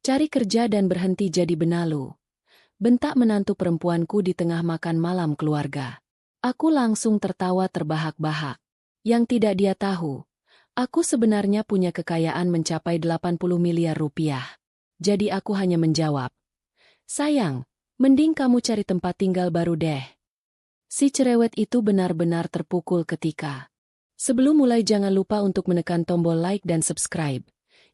Cari kerja dan berhenti jadi benalu. Bentak menantu perempuanku di tengah makan malam keluarga. Aku langsung tertawa terbahak-bahak. Yang tidak dia tahu, aku sebenarnya punya kekayaan mencapai 80 miliar rupiah. Jadi aku hanya menjawab, "Sayang, mending kamu cari tempat tinggal baru deh." Si cerewet itu benar-benar terpukul ketika. Sebelum mulai jangan lupa untuk menekan tombol like dan subscribe.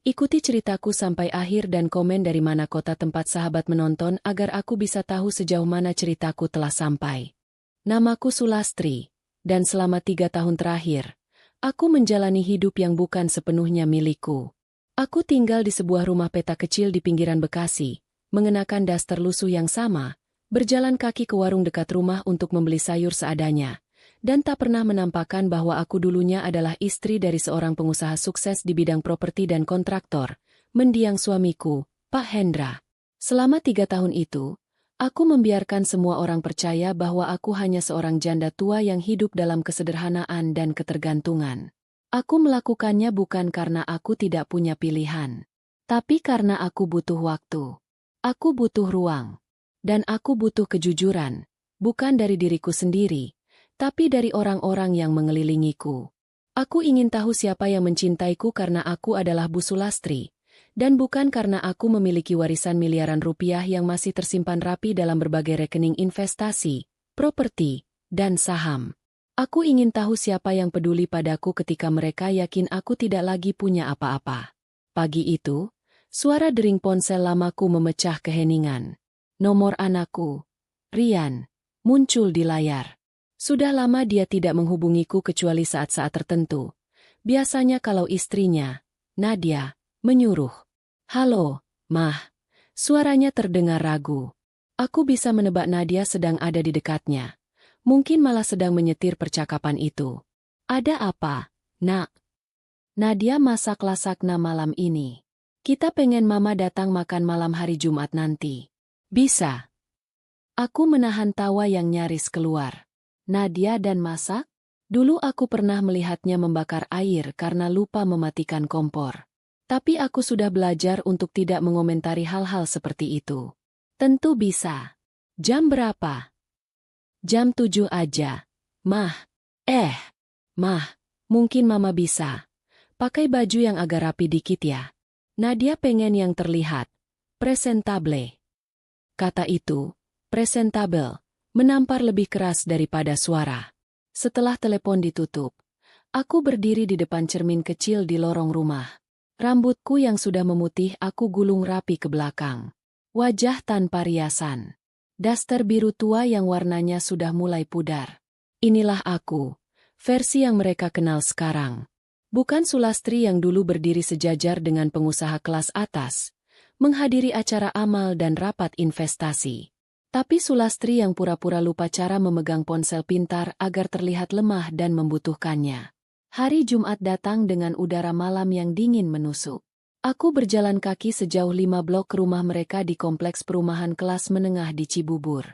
Ikuti ceritaku sampai akhir dan komen dari mana kota tempat sahabat menonton agar aku bisa tahu sejauh mana ceritaku telah sampai. Namaku Sulastri, dan selama 3 tahun terakhir, aku menjalani hidup yang bukan sepenuhnya milikku. Aku tinggal di sebuah rumah peta kecil di pinggiran Bekasi, mengenakan daster lusuh yang sama, berjalan kaki ke warung dekat rumah untuk membeli sayur seadanya. Dan tak pernah menampakkan bahwa aku dulunya adalah istri dari seorang pengusaha sukses di bidang properti dan kontraktor, mendiang suamiku, Pak Hendra. Selama 3 tahun itu, aku membiarkan semua orang percaya bahwa aku hanya seorang janda tua yang hidup dalam kesederhanaan dan ketergantungan. Aku melakukannya bukan karena aku tidak punya pilihan, tapi karena aku butuh waktu. Aku butuh ruang. Dan aku butuh kejujuran, bukan dari diriku sendiri, tapi dari orang-orang yang mengelilingiku. Aku ingin tahu siapa yang mencintaiku karena aku adalah Bu Sulastri, dan bukan karena aku memiliki warisan miliaran rupiah yang masih tersimpan rapi dalam berbagai rekening investasi, properti, dan saham. Aku ingin tahu siapa yang peduli padaku ketika mereka yakin aku tidak lagi punya apa-apa. Pagi itu, suara dering ponsel lamaku memecah keheningan. Nomor anakku, Rian, muncul di layar. Sudah lama dia tidak menghubungiku kecuali saat-saat tertentu. Biasanya kalau istrinya, Nadia, menyuruh. "Halo, Mah." Suaranya terdengar ragu. Aku bisa menebak Nadia sedang ada di dekatnya. Mungkin malah sedang menyetir percakapan itu. "Ada apa, Nak?" "Nadia masak-lasakna malam ini. Kita pengen Mama datang makan malam hari Jumat nanti. Bisa?" Aku menahan tawa yang nyaris keluar. Nadia dan masak? Dulu aku pernah melihatnya membakar air karena lupa mematikan kompor. Tapi aku sudah belajar untuk tidak mengomentari hal-hal seperti itu. Tentu bisa. Jam berapa? Jam 7 aja. Mah. Mah, mungkin Mama bisa. Pakai baju yang agak rapi dikit ya. Nadia pengen yang terlihat presentable. Kata itu, presentable, menampar lebih keras daripada suara. Setelah telepon ditutup, aku berdiri di depan cermin kecil di lorong rumah. Rambutku yang sudah memutih aku gulung rapi ke belakang. Wajah tanpa riasan. Daster biru tua yang warnanya sudah mulai pudar. Inilah aku, versi yang mereka kenal sekarang. Bukan Sulastri yang dulu berdiri sejajar dengan pengusaha kelas atas, menghadiri acara amal dan rapat investasi. Tapi Sulastri yang pura-pura lupa cara memegang ponsel pintar agar terlihat lemah dan membutuhkannya. Hari Jumat datang dengan udara malam yang dingin menusuk. Aku berjalan kaki sejauh 5 blok ke rumah mereka di kompleks perumahan kelas menengah di Cibubur.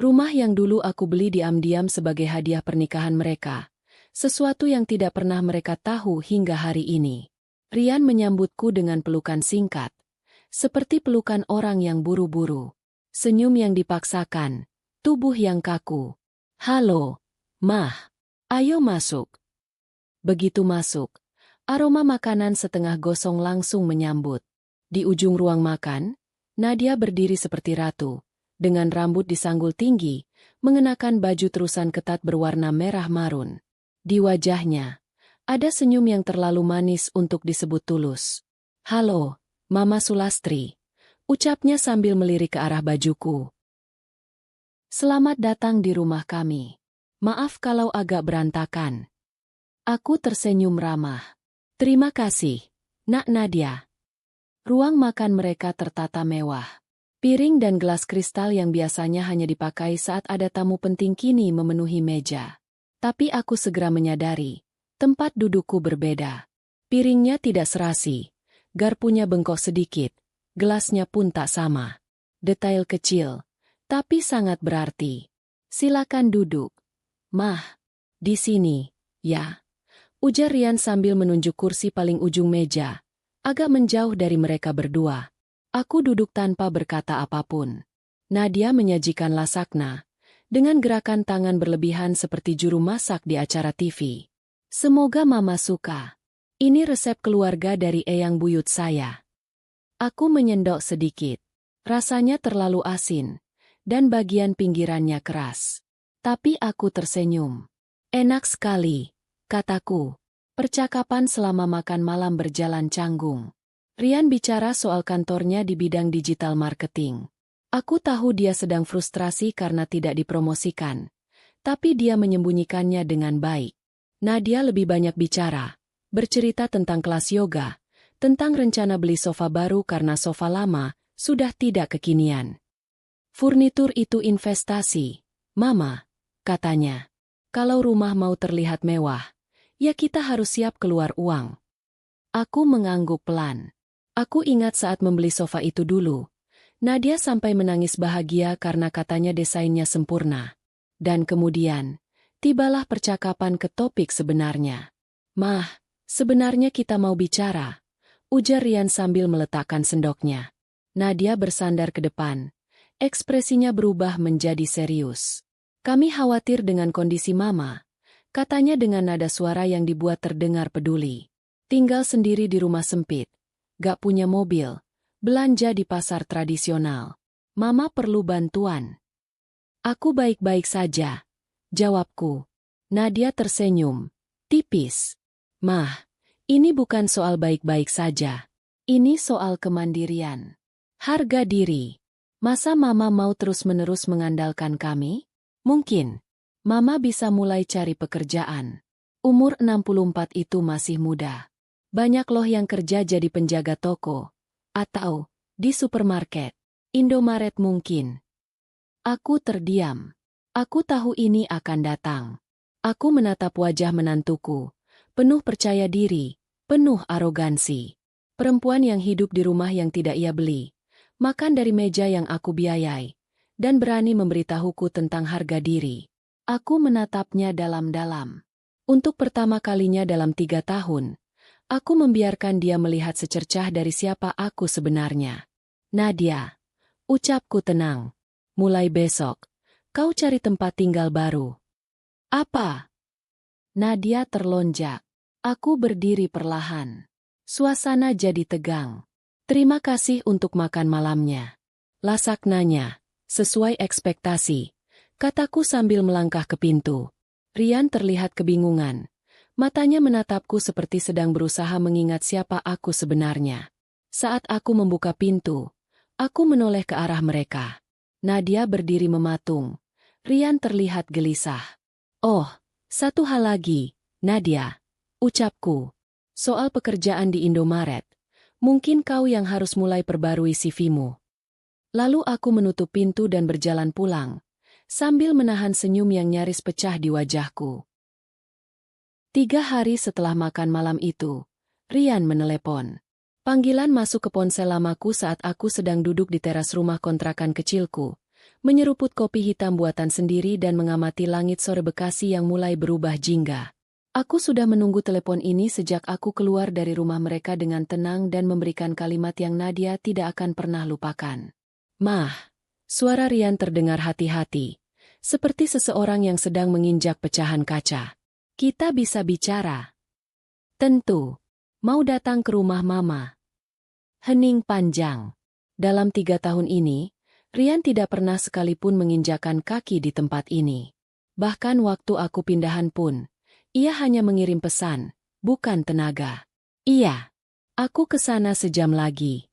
Rumah yang dulu aku beli diam-diam sebagai hadiah pernikahan mereka. Sesuatu yang tidak pernah mereka tahu hingga hari ini. Rian menyambutku dengan pelukan singkat. Seperti pelukan orang yang buru-buru. Senyum yang dipaksakan, tubuh yang kaku. "Halo, Mah. Ayo masuk." Begitu masuk, aroma makanan setengah gosong langsung menyambut. Di ujung ruang makan, Nadia berdiri seperti ratu, dengan rambut disanggul tinggi, mengenakan baju terusan ketat berwarna merah marun. Di wajahnya, ada senyum yang terlalu manis untuk disebut tulus. "Halo, Mama Sulastri." Ucapnya sambil melirik ke arah bajuku. "Selamat datang di rumah kami. Maaf kalau agak berantakan." Aku tersenyum ramah. "Terima kasih, Nak Nadia." Ruang makan mereka tertata mewah. Piring dan gelas kristal yang biasanya hanya dipakai saat ada tamu penting kini memenuhi meja. Tapi aku segera menyadari, tempat dudukku berbeda. Piringnya tidak serasi, garpunya bengkok sedikit. Gelasnya pun tak sama. Detail kecil, tapi sangat berarti. "Silakan duduk, Mah. Di sini, ya." Ujar Rian sambil menunjuk kursi paling ujung meja, agak menjauh dari mereka berdua. Aku duduk tanpa berkata apapun. Nadia menyajikan lasagna, dengan gerakan tangan berlebihan seperti juru masak di acara TV. Semoga Mama suka. Ini resep keluarga dari eyang buyut saya. Aku menyendok sedikit. Rasanya terlalu asin, dan bagian pinggirannya keras. Tapi aku tersenyum. Enak sekali, kataku. Percakapan selama makan malam berjalan canggung. Rian bicara soal kantornya di bidang digital marketing. Aku tahu dia sedang frustrasi karena tidak dipromosikan. Tapi dia menyembunyikannya dengan baik. Nadia lebih banyak bicara. Bercerita tentang kelas yoga. Tentang rencana beli sofa baru karena sofa lama sudah tidak kekinian. Furnitur itu investasi, Mama, katanya. Kalau rumah mau terlihat mewah, ya kita harus siap keluar uang. Aku mengangguk pelan. Aku ingat saat membeli sofa itu dulu. Nadia sampai menangis bahagia karena katanya desainnya sempurna. Dan kemudian, tibalah percakapan ke topik sebenarnya. Mah, sebenarnya kita mau bicara, ujar Rian sambil meletakkan sendoknya. Nadia bersandar ke depan. Ekspresinya berubah menjadi serius. Kami khawatir dengan kondisi Mama, katanya dengan nada suara yang dibuat terdengar peduli. Tinggal sendiri di rumah sempit, gak punya mobil, belanja di pasar tradisional. Mama perlu bantuan. Aku baik-baik saja, jawabku. Nadia tersenyum, tipis. Mah, ini bukan soal baik-baik saja. Ini soal kemandirian. Harga diri. Masa Mama mau terus-menerus mengandalkan kami? Mungkin. Mama bisa mulai cari pekerjaan. Umur 64 itu masih muda. Banyak loh yang kerja jadi penjaga toko. Atau di supermarket. Indomaret mungkin. Aku terdiam. Aku tahu ini akan datang. Aku menatap wajah menantuku. Penuh percaya diri, penuh arogansi. Perempuan yang hidup di rumah yang tidak ia beli. Makan dari meja yang aku biayai. Dan berani memberitahuku tentang harga diri. Aku menatapnya dalam-dalam. Untuk pertama kalinya dalam 3 tahun, aku membiarkan dia melihat secercah dari siapa aku sebenarnya. Nadia, ucapku tenang. Mulai besok, kau cari tempat tinggal baru. Apa? Nadia terlonjak. Aku berdiri perlahan. Suasana jadi tegang. Terima kasih untuk makan malamnya. Lasagnanya, sesuai ekspektasi, kataku sambil melangkah ke pintu. Rian terlihat kebingungan. Matanya menatapku seperti sedang berusaha mengingat siapa aku sebenarnya. Saat aku membuka pintu, aku menoleh ke arah mereka. Nadia berdiri mematung. Rian terlihat gelisah. Oh, satu hal lagi, Nadia, ucapku. Soal pekerjaan di Indomaret. Mungkin kau yang harus mulai perbarui CV-mu. Lalu aku menutup pintu dan berjalan pulang, sambil menahan senyum yang nyaris pecah di wajahku. 3 hari setelah makan malam itu, Rian menelepon. Panggilan masuk ke ponsel lamaku saat aku sedang duduk di teras rumah kontrakan kecilku, menyeruput kopi hitam buatan sendiri dan mengamati langit sore Bekasi yang mulai berubah jingga. Aku sudah menunggu telepon ini sejak aku keluar dari rumah mereka dengan tenang dan memberikan kalimat yang Nadia tidak akan pernah lupakan. Mah, suara Rian terdengar hati-hati, seperti seseorang yang sedang menginjak pecahan kaca. Kita bisa bicara. Tentu. Mau datang ke rumah Mama. Hening panjang. Dalam 3 tahun ini, Rian tidak pernah sekalipun menginjakan kaki di tempat ini. Bahkan waktu aku pindahan pun, ia hanya mengirim pesan, bukan tenaga. Iya. Aku ke sana sejam lagi.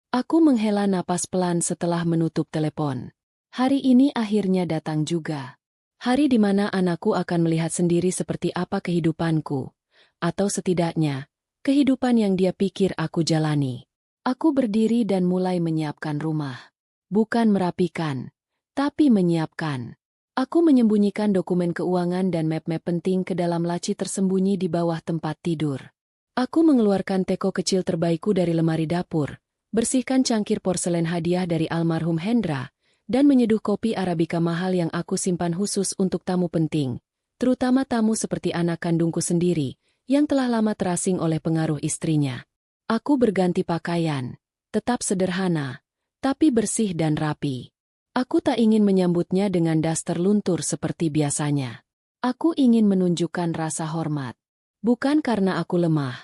Aku menghela napas pelan setelah menutup telepon. Hari ini akhirnya datang juga. Hari di mana anakku akan melihat sendiri seperti apa kehidupanku. Atau setidaknya, kehidupan yang dia pikir aku jalani. Aku berdiri dan mulai menyiapkan rumah. Bukan merapikan, tapi menyiapkan. Aku menyembunyikan dokumen keuangan dan map-map penting ke dalam laci tersembunyi di bawah tempat tidur. Aku mengeluarkan teko kecil terbaikku dari lemari dapur, bersihkan cangkir porselen hadiah dari almarhum Hendra, dan menyeduh kopi Arabica mahal yang aku simpan khusus untuk tamu penting, terutama tamu seperti anak kandungku sendiri, yang telah lama terasing oleh pengaruh istrinya. Aku berganti pakaian, tetap sederhana, tapi bersih dan rapi. Aku tak ingin menyambutnya dengan daster luntur seperti biasanya. Aku ingin menunjukkan rasa hormat. Bukan karena aku lemah,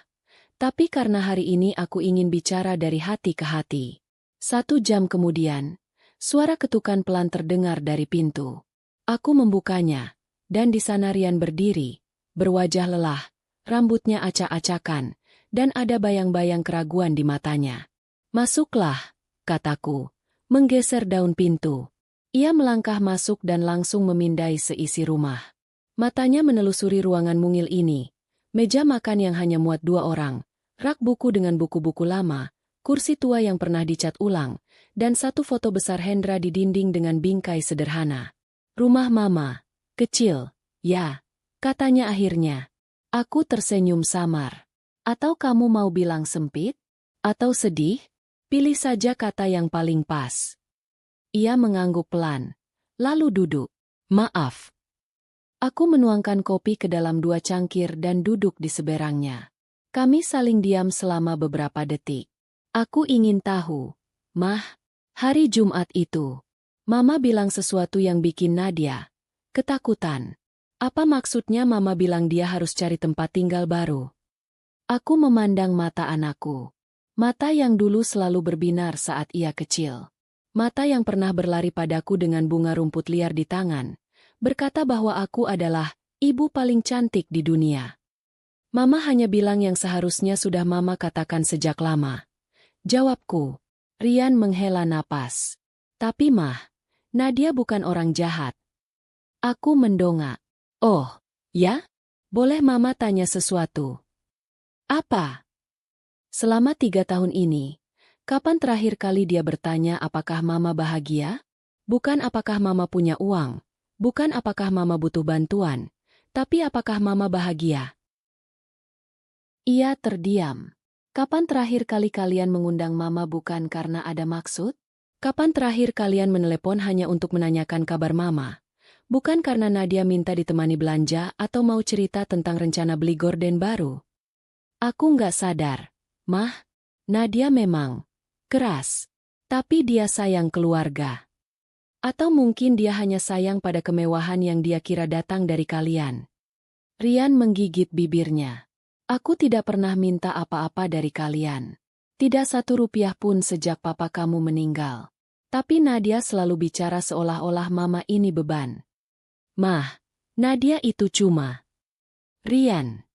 tapi karena hari ini aku ingin bicara dari hati ke hati. 1 jam kemudian, suara ketukan pelan terdengar dari pintu. Aku membukanya, dan di sana Rian berdiri, berwajah lelah, rambutnya acak-acakan, dan ada bayang-bayang keraguan di matanya. "Masuklah," kataku, menggeser daun pintu. Ia melangkah masuk dan langsung memindai seisi rumah. Matanya menelusuri ruangan mungil ini, meja makan yang hanya muat 2 orang, rak buku dengan buku-buku lama, kursi tua yang pernah dicat ulang, dan 1 foto besar Hendra di dinding dengan bingkai sederhana. "Rumah Mama, kecil, ya," katanya akhirnya. Aku tersenyum samar. "Atau kamu mau bilang sempit? Atau sedih? Pilih saja kata yang paling pas." Ia mengangguk pelan, lalu duduk. "Maaf." Aku menuangkan kopi ke dalam 2 cangkir dan duduk di seberangnya. Kami saling diam selama beberapa detik. "Aku ingin tahu, Mah, hari Jumat itu, Mama bilang sesuatu yang bikin Nadia ketakutan. Apa maksudnya Mama bilang dia harus cari tempat tinggal baru?" Aku memandang mata anakku. Mata yang dulu selalu berbinar saat ia kecil. Mata yang pernah berlari padaku dengan bunga rumput liar di tangan, berkata bahwa aku adalah ibu paling cantik di dunia. "Mama hanya bilang yang seharusnya sudah Mama katakan sejak lama," jawabku. Rian menghela napas. "Tapi Mah, Nadia bukan orang jahat." Aku mendongak. "Oh, ya? Boleh Mama tanya sesuatu?" "Apa?" "Selama 3 tahun ini, kapan terakhir kali dia bertanya apakah Mama bahagia? Bukan apakah Mama punya uang, bukan apakah Mama butuh bantuan, tapi apakah Mama bahagia?" Ia terdiam. "Kapan terakhir kali kalian mengundang Mama bukan karena ada maksud? Kapan terakhir kalian menelepon hanya untuk menanyakan kabar Mama? Bukan karena Nadia minta ditemani belanja atau mau cerita tentang rencana beli gorden baru?" Aku nggak sadar. "Mah, Nadia memang keras. Tapi dia sayang keluarga. Atau mungkin dia hanya sayang pada kemewahan yang dia kira datang dari kalian." Rian menggigit bibirnya. "Aku tidak pernah minta apa-apa dari kalian. Tidak 1 rupiah pun sejak papa kamu meninggal. Tapi Nadia selalu bicara seolah-olah Mama ini beban." "Mah, Nadia itu cuma..." "Rian."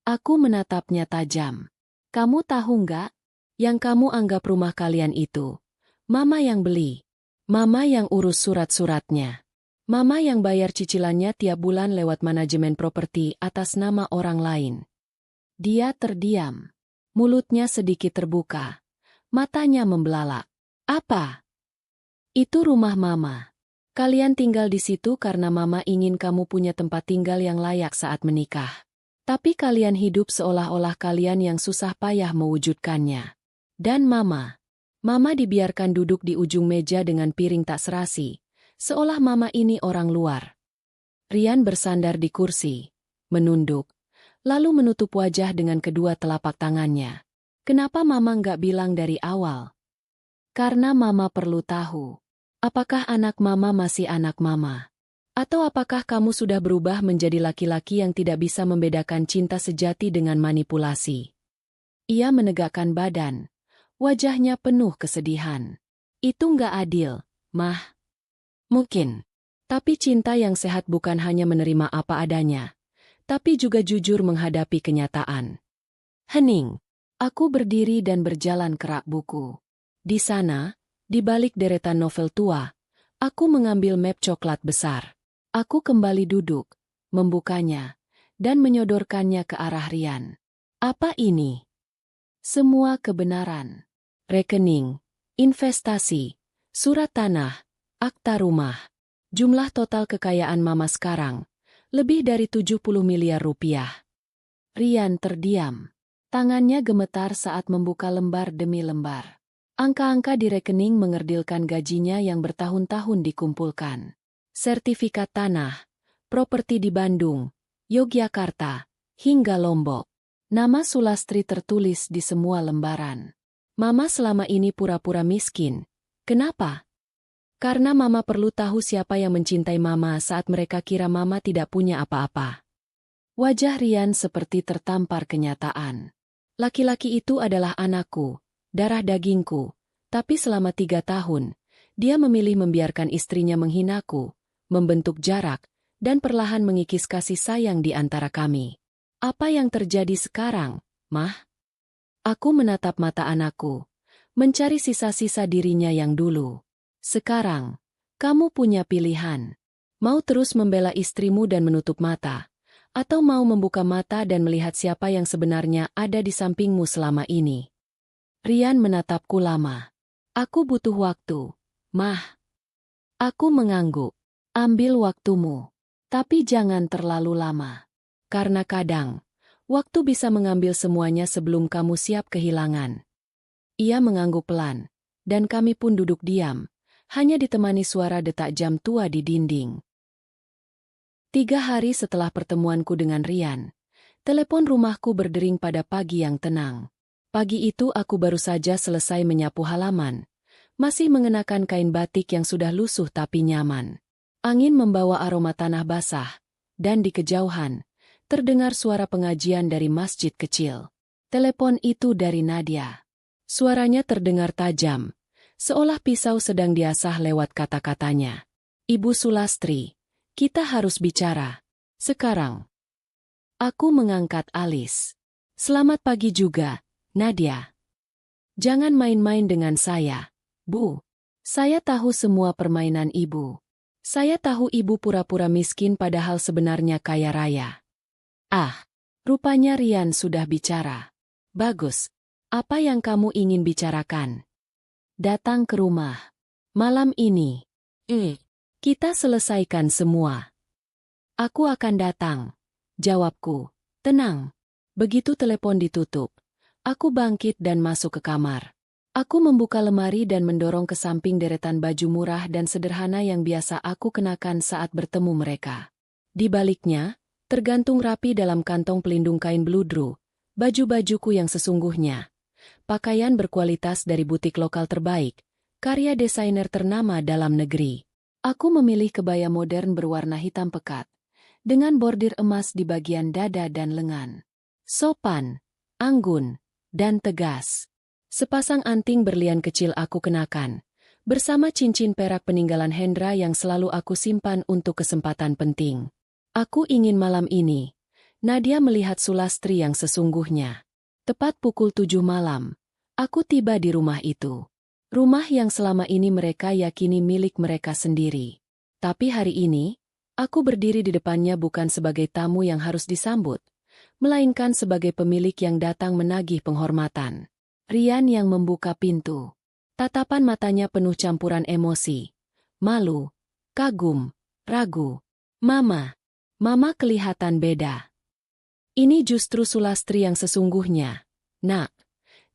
Aku menatapnya tajam. "Kamu tahu nggak? Yang kamu anggap rumah kalian itu, Mama yang beli. Mama yang urus surat-suratnya. Mama yang bayar cicilannya tiap bulan lewat manajemen properti atas nama orang lain." Dia terdiam. Mulutnya sedikit terbuka. Matanya membelalak. "Apa?" "Itu rumah Mama. Kalian tinggal di situ karena Mama ingin kamu punya tempat tinggal yang layak saat menikah. Tapi kalian hidup seolah-olah kalian yang susah payah mewujudkannya. Dan Mama dibiarkan duduk di ujung meja dengan piring tak serasi, seolah Mama ini orang luar." Rian bersandar di kursi, menunduk, lalu menutup wajah dengan kedua telapak tangannya. "Kenapa Mama nggak bilang dari awal?" "Karena Mama perlu tahu. Apakah anak Mama masih anak Mama? Atau apakah kamu sudah berubah menjadi laki-laki yang tidak bisa membedakan cinta sejati dengan manipulasi?" Ia menegakkan badan. Wajahnya penuh kesedihan. "Itu nggak adil, Mah. Mungkin. Tapi cinta yang sehat bukan hanya menerima apa adanya, tapi juga jujur menghadapi kenyataan." Hening. Aku berdiri dan berjalan ke rak buku. Di sana, di balik deretan novel tua, aku mengambil map coklat besar. Aku kembali duduk, membukanya, dan menyodorkannya ke arah Rian. "Apa ini?" "Semua kebenaran. Rekening, investasi, surat tanah, akta rumah. Jumlah total kekayaan Mama sekarang, lebih dari 70 miliar rupiah." Rian terdiam. Tangannya gemetar saat membuka lembar demi lembar. Angka-angka di rekening mengerdilkan gajinya yang bertahun-tahun dikumpulkan. Sertifikat tanah, properti di Bandung, Yogyakarta, hingga Lombok. Nama Sulastri tertulis di semua lembaran. Mama selama ini pura-pura miskin. Kenapa? Karena Mama perlu tahu siapa yang mencintai Mama saat mereka kira Mama tidak punya apa-apa. Wajah Rian seperti tertampar kenyataan. Laki-laki itu adalah anakku, darah dagingku, tapi selama 3 tahun, dia memilih membiarkan istrinya menghinaku, membentuk jarak, dan perlahan mengikis kasih sayang di antara kami. Apa yang terjadi sekarang, Mah? Aku menatap mata anakku, mencari sisa-sisa dirinya yang dulu. Sekarang, kamu punya pilihan. Mau terus membela istrimu dan menutup mata, atau mau membuka mata dan melihat siapa yang sebenarnya ada di sampingmu selama ini. Rian menatapku lama. Aku butuh waktu, Mah. Aku mengangguk. Ambil waktumu. Tapi jangan terlalu lama. Karena kadang, waktu bisa mengambil semuanya sebelum kamu siap kehilangan. Ia mengangguk pelan, dan kami pun duduk diam, hanya ditemani suara detak jam tua di dinding. 3 hari setelah pertemuanku dengan Rian, telepon rumahku berdering pada pagi yang tenang. Pagi itu aku baru saja selesai menyapu halaman, masih mengenakan kain batik yang sudah lusuh tapi nyaman. Angin membawa aroma tanah basah, dan di kejauhan, terdengar suara pengajian dari masjid kecil. Telepon itu dari Nadia. Suaranya terdengar tajam, seolah pisau sedang diasah lewat kata-katanya. Ibu Sulastri, kita harus bicara. Sekarang. Aku mengangkat alis. Selamat pagi juga, Nadia. Jangan main-main dengan saya, Bu. Saya tahu semua permainan ibu. Saya tahu ibu pura-pura miskin padahal sebenarnya kaya raya. Ah, rupanya Rian sudah bicara. Bagus. Apa yang kamu ingin bicarakan? Datang ke rumah. Malam ini. Kita selesaikan semua. Aku akan datang. Jawabku. Tenang. Begitu telepon ditutup, aku bangkit dan masuk ke kamar. Aku membuka lemari dan mendorong ke samping deretan baju murah dan sederhana yang biasa aku kenakan saat bertemu mereka. Di baliknya, tergantung rapi dalam kantong pelindung kain bludru, baju-bajuku yang sesungguhnya. Pakaian berkualitas dari butik lokal terbaik, karya desainer ternama dalam negeri. Aku memilih kebaya modern berwarna hitam pekat, dengan bordir emas di bagian dada dan lengan. Sopan, anggun, dan tegas. Sepasang anting berlian kecil aku kenakan, bersama cincin perak peninggalan Hendra yang selalu aku simpan untuk kesempatan penting. Aku ingin malam ini, Nadia melihat Sulastri yang sesungguhnya. Tepat pukul 7 malam, aku tiba di rumah itu. Rumah yang selama ini mereka yakini milik mereka sendiri. Tapi hari ini, aku berdiri di depannya bukan sebagai tamu yang harus disambut, melainkan sebagai pemilik yang datang menagih penghormatan. Rian yang membuka pintu. Tatapan matanya penuh campuran emosi. Malu, kagum, ragu. Mama kelihatan beda. Ini justru Sulastri yang sesungguhnya, Nak.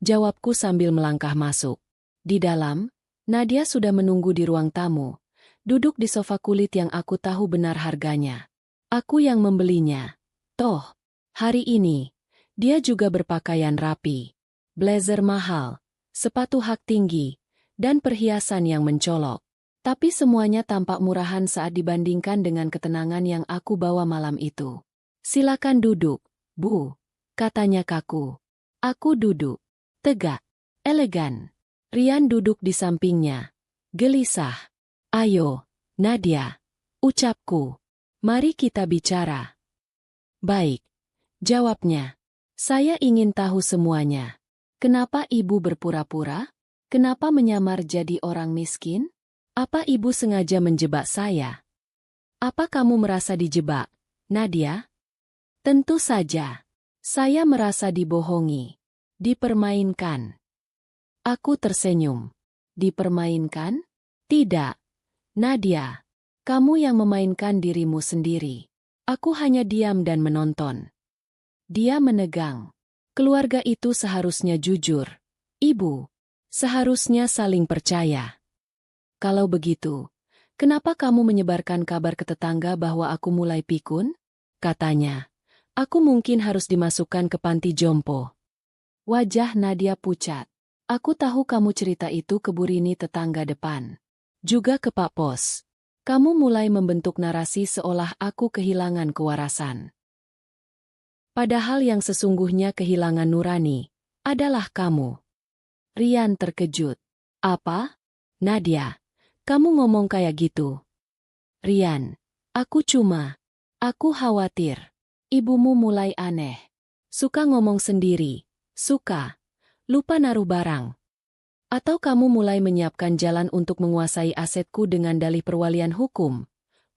Jawabku sambil melangkah masuk. Di dalam, Nadia sudah menunggu di ruang tamu, duduk di sofa kulit yang aku tahu benar harganya. Aku yang membelinya. Toh, hari ini, dia juga berpakaian rapi. Blazer mahal, sepatu hak tinggi, dan perhiasan yang mencolok. Tapi semuanya tampak murahan saat dibandingkan dengan ketenangan yang aku bawa malam itu. Silakan duduk, Bu, katanya kaku. Aku duduk. Tegak, elegan. Rian duduk di sampingnya. Gelisah. Ayo, Nadia, ucapku. Mari kita bicara. Baik, jawabnya. Saya ingin tahu semuanya. Kenapa ibu berpura-pura? Kenapa menyamar jadi orang miskin? Apa ibu sengaja menjebak saya? Apa kamu merasa dijebak, Nadia? Tentu saja. Saya merasa dibohongi. Dipermainkan. Aku tersenyum. Dipermainkan? Tidak. Nadia, kamu yang memainkan dirimu sendiri. Aku hanya diam dan menonton. Dia menegang. Keluarga itu seharusnya jujur. Ibu, seharusnya saling percaya. Kalau begitu, kenapa kamu menyebarkan kabar ke tetangga bahwa aku mulai pikun? Katanya, aku mungkin harus dimasukkan ke panti jompo. Wajah Nadia pucat. Aku tahu kamu cerita itu ke Bu Rini tetangga depan. Juga ke Pak Pos. Kamu mulai membentuk narasi seolah aku kehilangan kewarasan. Padahal yang sesungguhnya kehilangan nurani adalah kamu. Rian terkejut. Apa? Nadia, kamu ngomong kayak gitu. Rian, aku khawatir. Ibumu mulai aneh. Suka ngomong sendiri. Suka. Lupa naruh barang. Atau kamu mulai menyiapkan jalan untuk menguasai asetku dengan dalih perwalian hukum?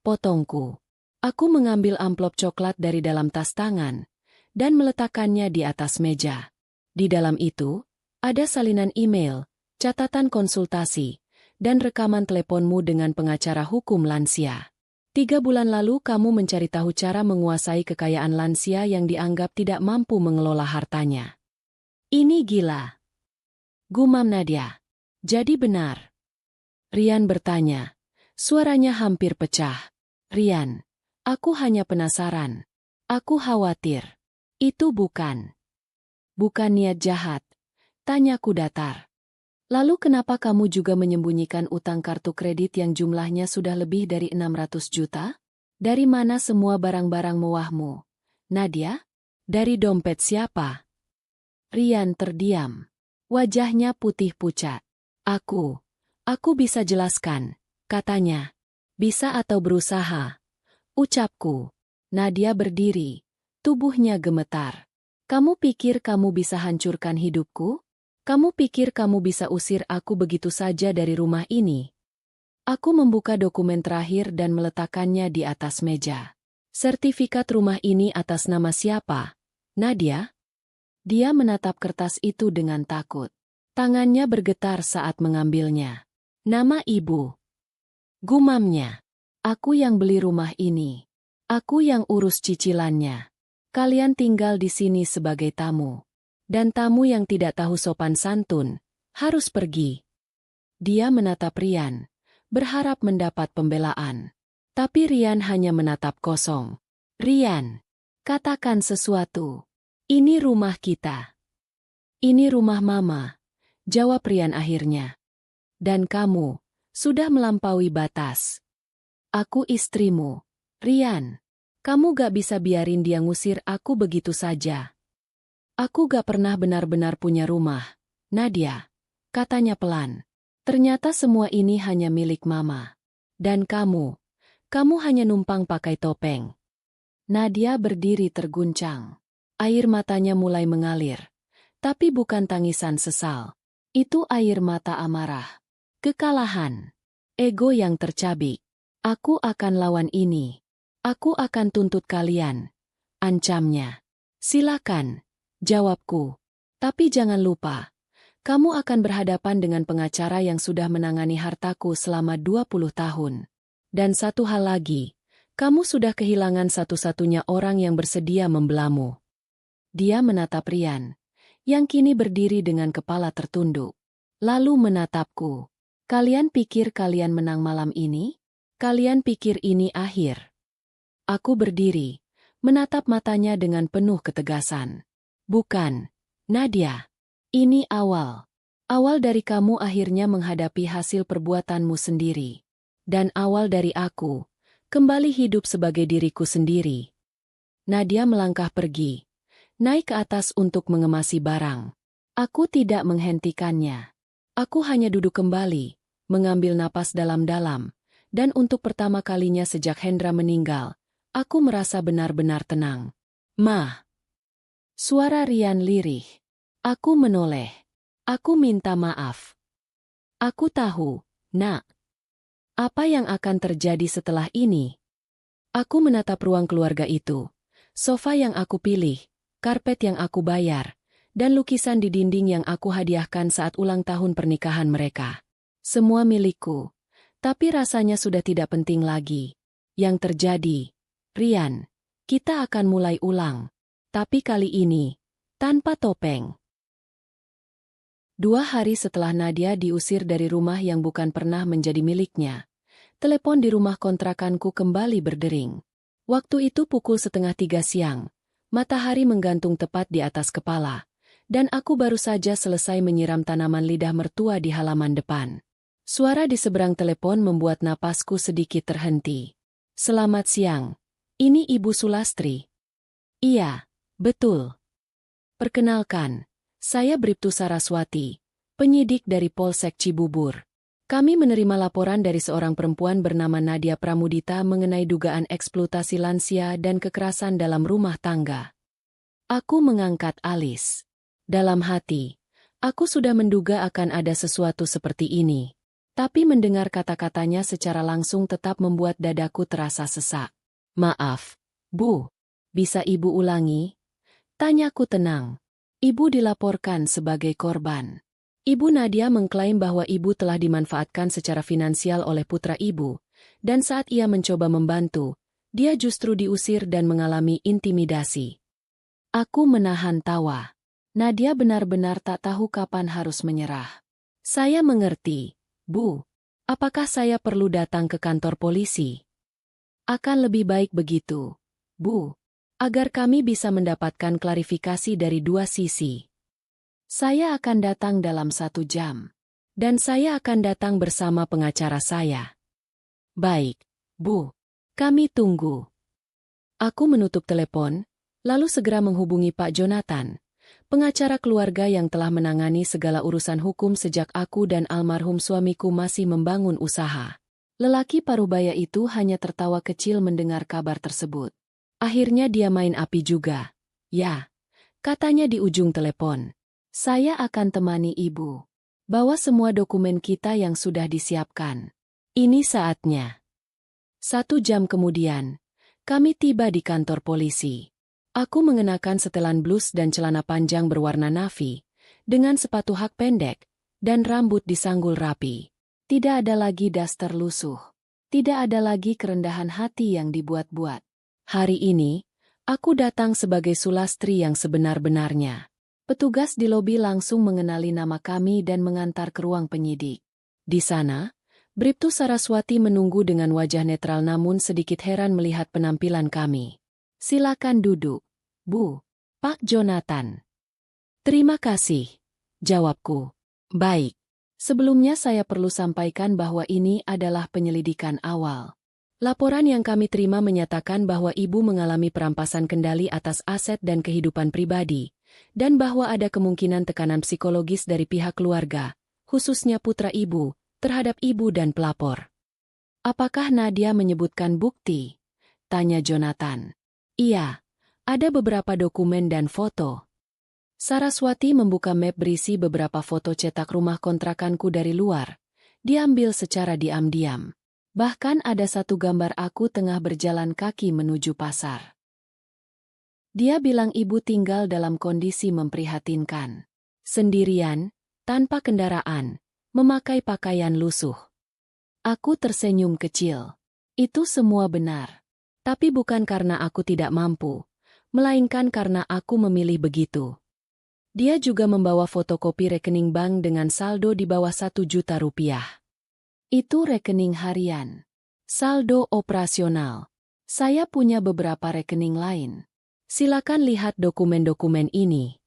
Potongku. Aku mengambil amplop coklat dari dalam tas tangan dan meletakkannya di atas meja. Di dalam itu, ada salinan email, catatan konsultasi, dan rekaman teleponmu dengan pengacara hukum lansia. 3 bulan lalu kamu mencari tahu cara menguasai kekayaan lansia yang dianggap tidak mampu mengelola hartanya. Ini gila. Gumam Nadia. Jadi benar. Rian bertanya. Suaranya hampir pecah. Rian, aku hanya penasaran. Aku khawatir. Itu bukan niat jahat. Tanyaku datar. Lalu kenapa kamu juga menyembunyikan utang kartu kredit yang jumlahnya sudah lebih dari 600 juta? Dari mana semua barang-barang mewahmu? Nadia? Dari dompet siapa? Rian terdiam. Wajahnya putih pucat. Aku bisa jelaskan, katanya. Bisa atau berusaha. Ucapku. Nadia berdiri. Tubuhnya gemetar. Kamu pikir kamu bisa hancurkan hidupku? Kamu pikir kamu bisa usir aku begitu saja dari rumah ini? Aku membuka dokumen terakhir dan meletakkannya di atas meja. Sertifikat rumah ini atas nama siapa? Nadia? Dia menatap kertas itu dengan takut. Tangannya bergetar saat mengambilnya. Nama ibu. Gumamnya. Aku yang beli rumah ini. Aku yang urus cicilannya. Kalian tinggal di sini sebagai tamu. Dan tamu yang tidak tahu sopan santun, harus pergi. Dia menatap Rian, berharap mendapat pembelaan. Tapi Rian hanya menatap kosong. Rian, katakan sesuatu. Ini rumah kita. Ini rumah Mama, jawab Rian akhirnya. Dan kamu, sudah melampaui batas. Aku istrimu, Rian. Kamu gak bisa biarin dia ngusir aku begitu saja. Aku gak pernah benar-benar punya rumah, Nadia, katanya pelan. Ternyata semua ini hanya milik Mama. Dan kamu hanya numpang pakai topeng. Nadia berdiri terguncang. Air matanya mulai mengalir. Tapi bukan tangisan sesal. Itu air mata amarah. Kekalahan. Ego yang tercabik. Aku akan lawan ini. Aku akan tuntut kalian. Ancamnya. Silakan. Jawabku. Tapi jangan lupa. Kamu akan berhadapan dengan pengacara yang sudah menangani hartaku selama 20 tahun. Dan satu hal lagi. Kamu sudah kehilangan satu-satunya orang yang bersedia membelamu. Dia menatap Rian, yang kini berdiri dengan kepala tertunduk. Lalu menatapku. Kalian pikir kalian menang malam ini? Kalian pikir ini akhir? Aku berdiri, menatap matanya dengan penuh ketegasan. Bukan, Nadia. Ini awal. Awal dari kamu akhirnya menghadapi hasil perbuatanmu sendiri. Dan awal dari aku, kembali hidup sebagai diriku sendiri. Nadia melangkah pergi, naik ke atas untuk mengemasi barang. Aku tidak menghentikannya. Aku hanya duduk kembali, mengambil napas dalam-dalam, dan untuk pertama kalinya sejak Hendra meninggal, aku merasa benar-benar tenang. Ma. Suara Rian lirih. Aku menoleh. Aku minta maaf. Aku tahu, Nak. Apa yang akan terjadi setelah ini? Aku menatap ruang keluarga itu. Sofa yang aku pilih, karpet yang aku bayar, dan lukisan di dinding yang aku hadiahkan saat ulang tahun pernikahan mereka. Semua milikku. Tapi rasanya sudah tidak penting lagi. Yang terjadi, Rian, kita akan mulai ulang. Tapi kali ini, tanpa topeng. 2 hari setelah Nadia diusir dari rumah yang bukan pernah menjadi miliknya, telepon di rumah kontrakanku kembali berdering. Waktu itu pukul 2:30 siang. Matahari menggantung tepat di atas kepala, dan aku baru saja selesai menyiram tanaman lidah mertua di halaman depan. Suara di seberang telepon membuat napasku sedikit terhenti. Selamat siang. Ini Ibu Sulastri. Iya, betul. Perkenalkan, saya Bribtu Saraswati, penyidik dari Polsek Cibubur. Kami menerima laporan dari seorang perempuan bernama Nadia Pramudita mengenai dugaan eksploitasi lansia dan kekerasan dalam rumah tangga. Aku mengangkat alis. Dalam hati, aku sudah menduga akan ada sesuatu seperti ini. Tapi mendengar kata-katanya secara langsung tetap membuat dadaku terasa sesak. Maaf, Bu. Bisa Ibu ulangi? Tanyaku tenang. Ibu dilaporkan sebagai korban. Ibu Nadia mengklaim bahwa ibu telah dimanfaatkan secara finansial oleh putra ibu, dan saat ia mencoba membantu, dia justru diusir dan mengalami intimidasi. Aku menahan tawa. Nadia benar-benar tak tahu kapan harus menyerah. Saya mengerti. Bu, apakah saya perlu datang ke kantor polisi? Akan lebih baik begitu, Bu, agar kami bisa mendapatkan klarifikasi dari dua sisi. Saya akan datang dalam 1 jam. Dan saya akan datang bersama pengacara saya. Baik, Bu. Kami tunggu. Aku menutup telepon, lalu segera menghubungi Pak Jonathan, pengacara keluarga yang telah menangani segala urusan hukum sejak aku dan almarhum suamiku masih membangun usaha. Lelaki parubaya itu hanya tertawa kecil mendengar kabar tersebut. Akhirnya dia main api juga. Ya, katanya di ujung telepon. Saya akan temani Ibu. Bawa semua dokumen kita yang sudah disiapkan. Ini saatnya. 1 jam kemudian, kami tiba di kantor polisi. Aku mengenakan setelan blus dan celana panjang berwarna navy, dengan sepatu hak pendek, dan rambut disanggul rapi. Tidak ada lagi daster lusuh. Tidak ada lagi kerendahan hati yang dibuat-buat. Hari ini, aku datang sebagai Sulastri yang sebenar-benarnya. Petugas di lobi langsung mengenali nama kami dan mengantar ke ruang penyidik. Di sana, Bribtu Saraswati menunggu dengan wajah netral namun sedikit heran melihat penampilan kami. Silakan duduk, Bu. Pak Jonathan. Terima kasih, jawabku. Baik. Sebelumnya saya perlu sampaikan bahwa ini adalah penyelidikan awal. Laporan yang kami terima menyatakan bahwa Ibu mengalami perampasan kendali atas aset dan kehidupan pribadi, dan bahwa ada kemungkinan tekanan psikologis dari pihak keluarga, khususnya putra Ibu, terhadap Ibu dan pelapor. Apakah Nadia menyebutkan bukti? Tanya Jonathan. Iya, ada beberapa dokumen dan foto. Saraswati membuka map berisi beberapa foto cetak rumah kontrakanku dari luar. Diambil secara diam-diam. Bahkan ada satu gambar aku tengah berjalan kaki menuju pasar. Dia bilang Ibu tinggal dalam kondisi memprihatinkan. Sendirian, tanpa kendaraan, memakai pakaian lusuh. Aku tersenyum kecil. Itu semua benar. Tapi bukan karena aku tidak mampu, melainkan karena aku memilih begitu. Dia juga membawa fotokopi rekening bank dengan saldo di bawah 1 juta rupiah. Itu rekening harian. Saldo operasional. Saya punya beberapa rekening lain. Silakan lihat dokumen-dokumen ini.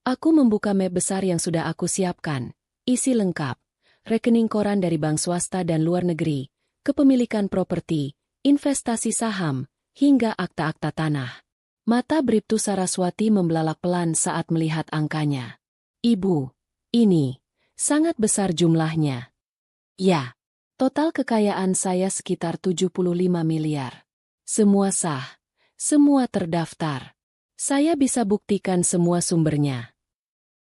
Aku membuka map besar yang sudah aku siapkan. Isi lengkap. Rekening koran dari bank swasta dan luar negeri, kepemilikan properti, investasi saham, hingga akta-akta tanah. Mata Bribtu Saraswati membelalak pelan saat melihat angkanya. Ibu, ini sangat besar jumlahnya. Ya, total kekayaan saya sekitar 75 miliar. Semua sah, semua terdaftar. Saya bisa buktikan semua sumbernya.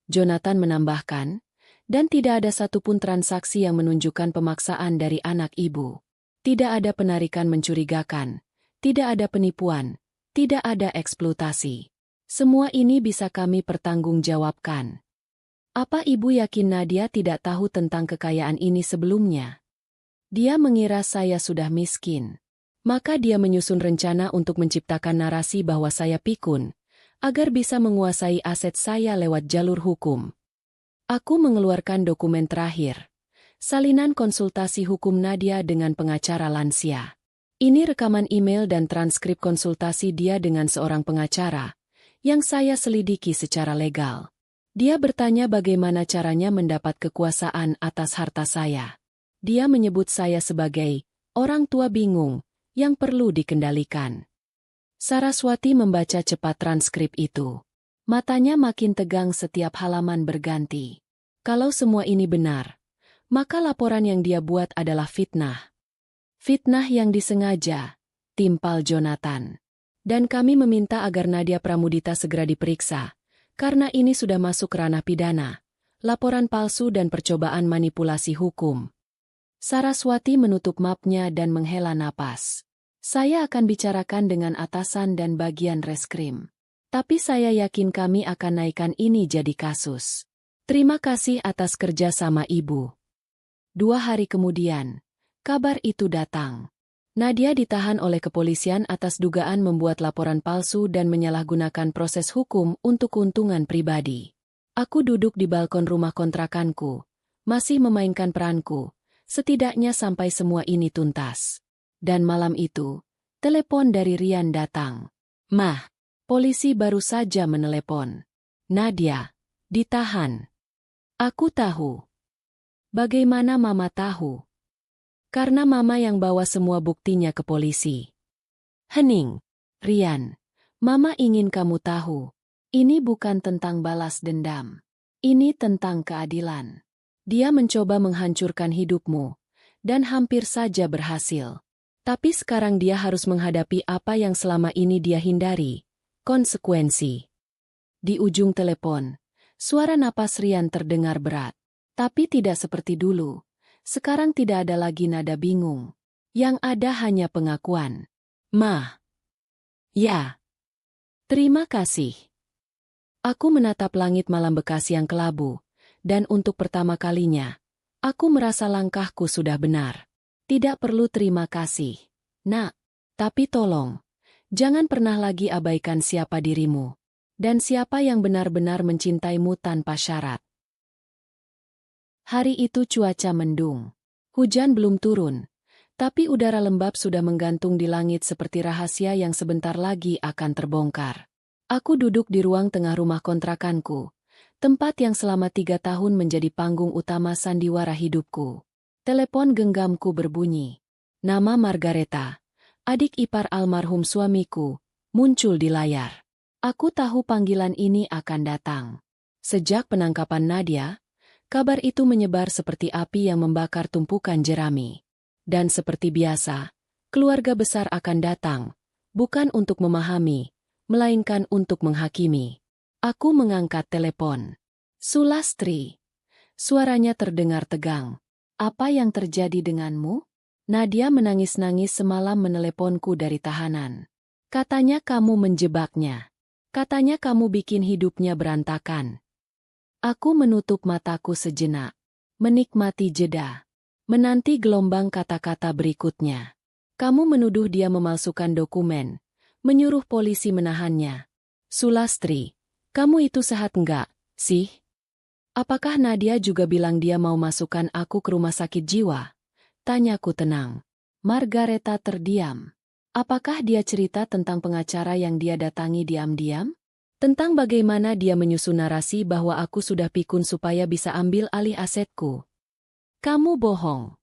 Jonathan menambahkan, dan tidak ada satupun transaksi yang menunjukkan pemaksaan dari anak Ibu. Tidak ada penarikan mencurigakan, tidak ada penipuan, tidak ada eksploitasi. Semua ini bisa kami pertanggungjawabkan. Apa Ibu yakin Nadia tidak tahu tentang kekayaan ini sebelumnya? Dia mengira saya sudah miskin. Maka dia menyusun rencana untuk menciptakan narasi bahwa saya pikun, agar bisa menguasai aset saya lewat jalur hukum. Aku mengeluarkan dokumen terakhir. Salinan konsultasi hukum Nadia dengan pengacara lansia. Ini rekaman email dan transkrip konsultasi dia dengan seorang pengacara, yang saya selidiki secara legal. Dia bertanya bagaimana caranya mendapat kekuasaan atas harta saya. Dia menyebut saya sebagai orang tua bingung yang perlu dikendalikan. Saraswati membaca cepat transkrip itu. Matanya makin tegang setiap halaman berganti. Kalau semua ini benar, maka laporan yang dia buat adalah fitnah. Fitnah yang disengaja, timpal Jonathan. Dan kami meminta agar Nadia Pramudita segera diperiksa, karena ini sudah masuk ranah pidana, laporan palsu dan percobaan manipulasi hukum. Saraswati menutup mapnya dan menghela napas. Saya akan bicarakan dengan atasan dan bagian reskrim. Tapi saya yakin kami akan naikkan ini jadi kasus. Terima kasih atas kerja sama Ibu. 2 hari kemudian, kabar itu datang. Nadia ditahan oleh kepolisian atas dugaan membuat laporan palsu dan menyalahgunakan proses hukum untuk keuntungan pribadi. Aku duduk di balkon rumah kontrakanku, masih memainkan peranku, setidaknya sampai semua ini tuntas. Dan malam itu, telepon dari Rian datang. "Mah, polisi baru saja menelepon. Nadia, ditahan." Aku tahu. Bagaimana Mama tahu? Karena Mama yang bawa semua buktinya ke polisi. Hening. Rian, Mama ingin kamu tahu. Ini bukan tentang balas dendam. Ini tentang keadilan. Dia mencoba menghancurkan hidupmu, dan hampir saja berhasil. Tapi sekarang dia harus menghadapi apa yang selama ini dia hindari, konsekuensi. Di ujung telepon, suara napas Rian terdengar berat. Tapi tidak seperti dulu. Sekarang tidak ada lagi nada bingung. Yang ada hanya pengakuan. "Ma." "Ya." "Terima kasih." Aku menatap langit malam Bekasi yang kelabu, dan untuk pertama kalinya, aku merasa langkahku sudah benar. Tidak perlu terima kasih, Nak. Tapi tolong, jangan pernah lagi abaikan siapa dirimu, dan siapa yang benar-benar mencintaimu tanpa syarat. Hari itu cuaca mendung. Hujan belum turun, tapi udara lembab sudah menggantung di langit seperti rahasia yang sebentar lagi akan terbongkar. Aku duduk di ruang tengah rumah kontrakanku, tempat yang selama 3 tahun menjadi panggung utama sandiwara hidupku. Telepon genggamku berbunyi. Nama Margareta, adik ipar almarhum suamiku, muncul di layar. Aku tahu panggilan ini akan datang. Sejak penangkapan Nadia, kabar itu menyebar seperti api yang membakar tumpukan jerami. Dan seperti biasa, keluarga besar akan datang, bukan untuk memahami, melainkan untuk menghakimi. Aku mengangkat telepon. "Sulastri." Suaranya terdengar tegang. "Apa yang terjadi denganmu?" "Nadia menangis-nangis semalam meneleponku dari tahanan. Katanya kamu menjebaknya. Katanya kamu bikin hidupnya berantakan." Aku menutup mataku sejenak, menikmati jeda, menanti gelombang kata-kata berikutnya. "Kamu menuduh dia memalsukan dokumen, menyuruh polisi menahannya. Sulastri, kamu itu sehat enggak, sih? Apakah Nadia juga bilang dia mau masukkan aku ke rumah sakit jiwa?" Tanyaku tenang. Margareta terdiam. Apakah dia cerita tentang pengacara yang dia datangi diam-diam? Tentang bagaimana dia menyusun narasi bahwa aku sudah pikun supaya bisa ambil alih asetku? Kamu bohong.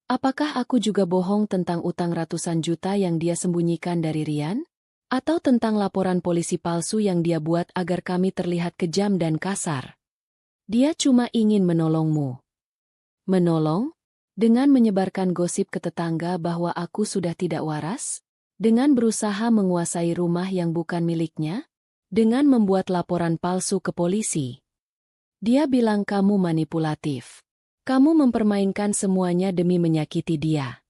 Apakah aku juga bohong tentang utang ratusan juta yang dia sembunyikan dari Rian? Atau tentang laporan polisi palsu yang dia buat agar kami terlihat kejam dan kasar? Dia cuma ingin menolongmu. Menolong? Dengan menyebarkan gosip ke tetangga bahwa aku sudah tidak waras? Dengan berusaha menguasai rumah yang bukan miliknya? Dengan membuat laporan palsu ke polisi? Dia bilang kamu manipulatif. Kamu mempermainkan semuanya demi menyakiti dia.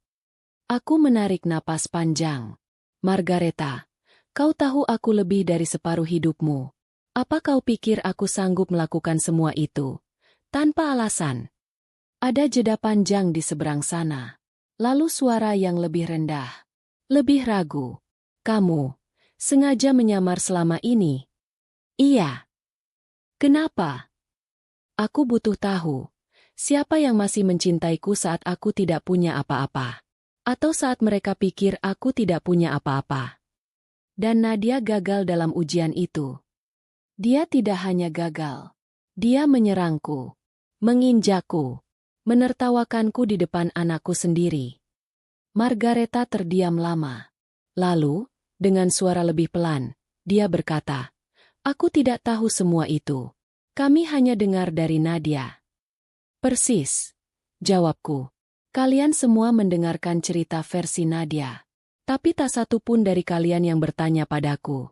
Aku menarik napas panjang. Margareta, kau tahu aku lebih dari separuh hidupmu. Apa kau pikir aku sanggup melakukan semua itu tanpa alasan? Ada jeda panjang di seberang sana. Lalu suara yang lebih rendah, lebih ragu. "Kamu sengaja menyamar selama ini?" "Iya." "Kenapa?" "Aku butuh tahu, siapa yang masih mencintaiku saat aku tidak punya apa-apa? Atau saat mereka pikir aku tidak punya apa-apa?" Dan Nadia gagal dalam ujian itu. Dia tidak hanya gagal, Dia menyerangku, menginjakku, menertawakanku di depan anakku sendiri. Margareta terdiam lama. Lalu, dengan suara lebih pelan, dia berkata, "Aku tidak tahu semua itu. Kami hanya dengar dari Nadia." "Persis," jawabku. "Kalian semua mendengarkan cerita versi Nadia. Tapi tak satu pun dari kalian yang bertanya padaku."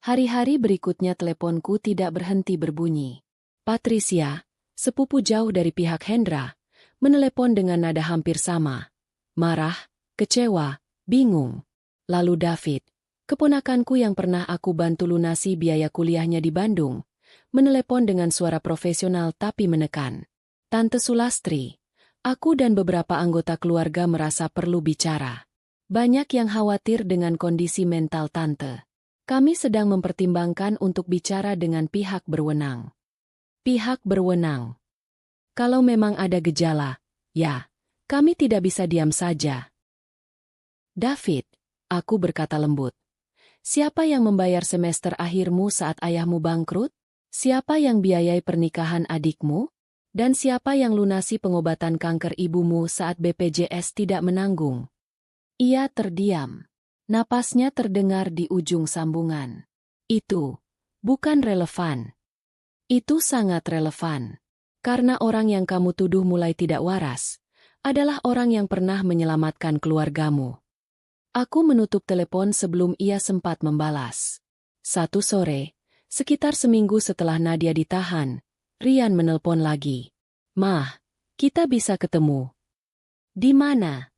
Hari-hari berikutnya teleponku tidak berhenti berbunyi. Patricia, sepupu jauh dari pihak Hendra, menelepon dengan nada hampir sama. Marah, kecewa, bingung. Lalu David, keponakanku yang pernah aku bantu lunasi biaya kuliahnya di Bandung, menelepon dengan suara profesional tapi menekan. "Tante Sulastri, aku dan beberapa anggota keluarga merasa perlu bicara. Banyak yang khawatir dengan kondisi mental Tante. Kami sedang mempertimbangkan untuk bicara dengan pihak berwenang." Pihak berwenang. Kalau memang ada gejala, ya, kami tidak bisa diam saja. "David," aku berkata lembut, "siapa yang membayar semester akhirmu saat ayahmu bangkrut? Siapa yang biayai pernikahan adikmu? Dan siapa yang lunasi pengobatan kanker ibumu saat BPJS tidak menanggung?" Ia terdiam. Napasnya terdengar di ujung sambungan. "Itu bukan relevan." "Itu sangat relevan. Karena orang yang kamu tuduh mulai tidak waras adalah orang yang pernah menyelamatkan keluargamu." Aku menutup telepon sebelum ia sempat membalas. Satu sore, sekitar seminggu setelah Nadia ditahan, Rian menelpon lagi. "Mah, kita bisa ketemu." "Di mana?"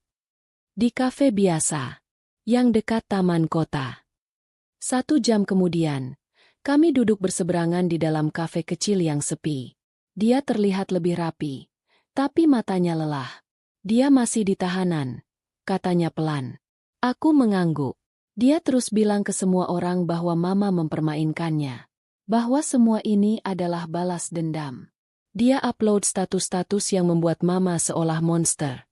"Di kafe biasa, yang dekat taman kota." 1 jam kemudian, kami duduk berseberangan di dalam kafe kecil yang sepi. Dia terlihat lebih rapi, tapi matanya lelah. "Dia masih di tahanan," katanya pelan. Aku mengangguk. Dia terus bilang ke semua orang bahwa Mama mempermainkannya. Bahwa semua ini adalah balas dendam. Dia upload status-status yang membuat Mama seolah monster.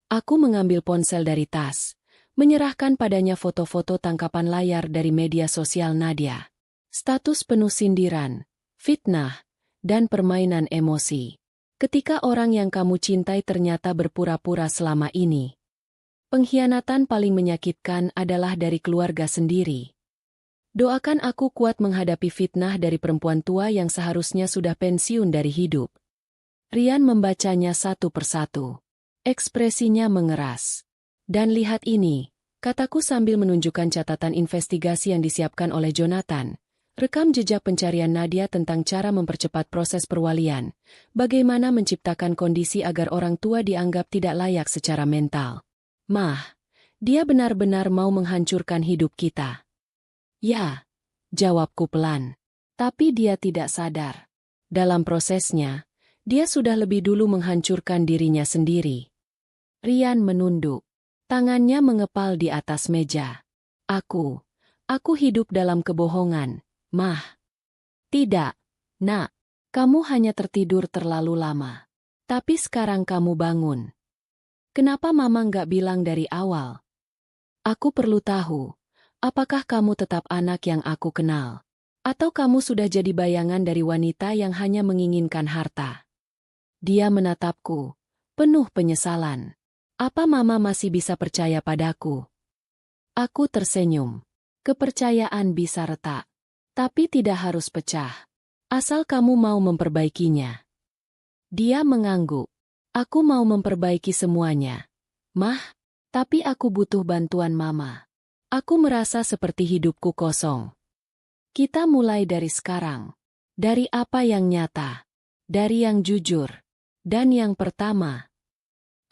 Aku mengambil ponsel dari tas, menyerahkan padanya foto-foto tangkapan layar dari media sosial Nadia. Status penuh sindiran, fitnah, dan permainan emosi. Ketika orang yang kamu cintai ternyata berpura-pura selama ini. Pengkhianatan paling menyakitkan adalah dari keluarga sendiri. Doakan aku kuat menghadapi fitnah dari perempuan tua yang seharusnya sudah pensiun dari hidup. Rian membacanya satu persatu. Ekspresinya mengeras. "Dan lihat ini," kataku sambil menunjukkan catatan investigasi yang disiapkan oleh Jonathan. Rekam jejak pencarian Nadia tentang cara mempercepat proses perwalian. Bagaimana menciptakan kondisi agar orang tua dianggap tidak layak secara mental. "Mah, dia benar-benar mau menghancurkan hidup kita." "Ya," jawabku pelan. "Tapi dia tidak sadar. Dalam prosesnya, dia sudah lebih dulu menghancurkan dirinya sendiri." Rian menunduk. Tangannya mengepal di atas meja. Aku hidup dalam kebohongan, Mah." "Tidak, Nak. Kamu hanya tertidur terlalu lama. Tapi sekarang kamu bangun. Kenapa Mama nggak bilang dari awal? Aku perlu tahu, apakah kamu tetap anak yang aku kenal? Atau kamu sudah jadi bayangan dari wanita yang hanya menginginkan harta?" Dia menatapku, penuh penyesalan. "Apa Mama masih bisa percaya padaku?" Aku tersenyum. "Kepercayaan bisa retak, tapi tidak harus pecah. Asal kamu mau memperbaikinya." Dia mengangguk. "Aku mau memperbaiki semuanya, Mah, tapi aku butuh bantuan Mama. Aku merasa seperti hidupku kosong." "Kita mulai dari sekarang. Dari apa yang nyata. Dari yang jujur. Dan yang pertama."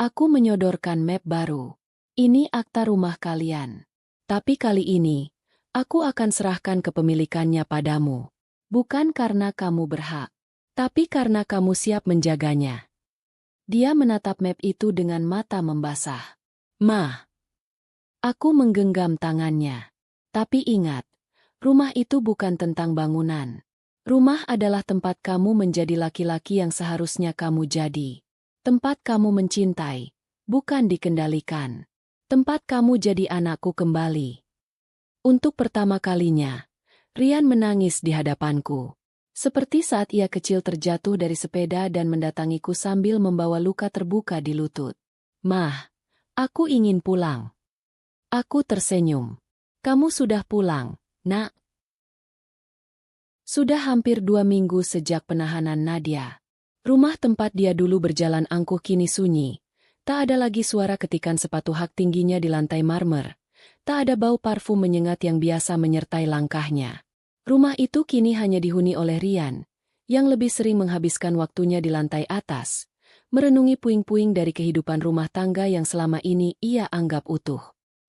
Aku menyodorkan map baru. "Ini akta rumah kalian. Tapi kali ini, aku akan serahkan kepemilikannya padamu. Bukan karena kamu berhak, tapi karena kamu siap menjaganya." Dia menatap map itu dengan mata membasah. "Mah." Aku menggenggam tangannya. "Tapi ingat, rumah itu bukan tentang bangunan. Rumah adalah tempat kamu menjadi laki-laki yang seharusnya kamu jadi. Tempat kamu mencintai, bukan dikendalikan. Tempat kamu jadi anakku kembali." Untuk pertama kalinya, Rian menangis di hadapanku. Seperti saat ia kecil terjatuh dari sepeda dan mendatangiku sambil membawa luka terbuka di lutut. "Mah, aku ingin pulang." Aku tersenyum. "Kamu sudah pulang, Nak?" Sudah hampir 2 minggu sejak penahanan Nadia. Rumah tempat dia dulu berjalan angkuh kini sunyi. Tak ada lagi suara ketikan sepatu hak tingginya di lantai marmer. Tak ada bau parfum menyengat yang biasa menyertai langkahnya. Rumah itu kini hanya dihuni oleh Rian, yang lebih sering menghabiskan waktunya di lantai atas, merenungi puing-puing dari kehidupan rumah tangga yang selama ini ia anggap utuh.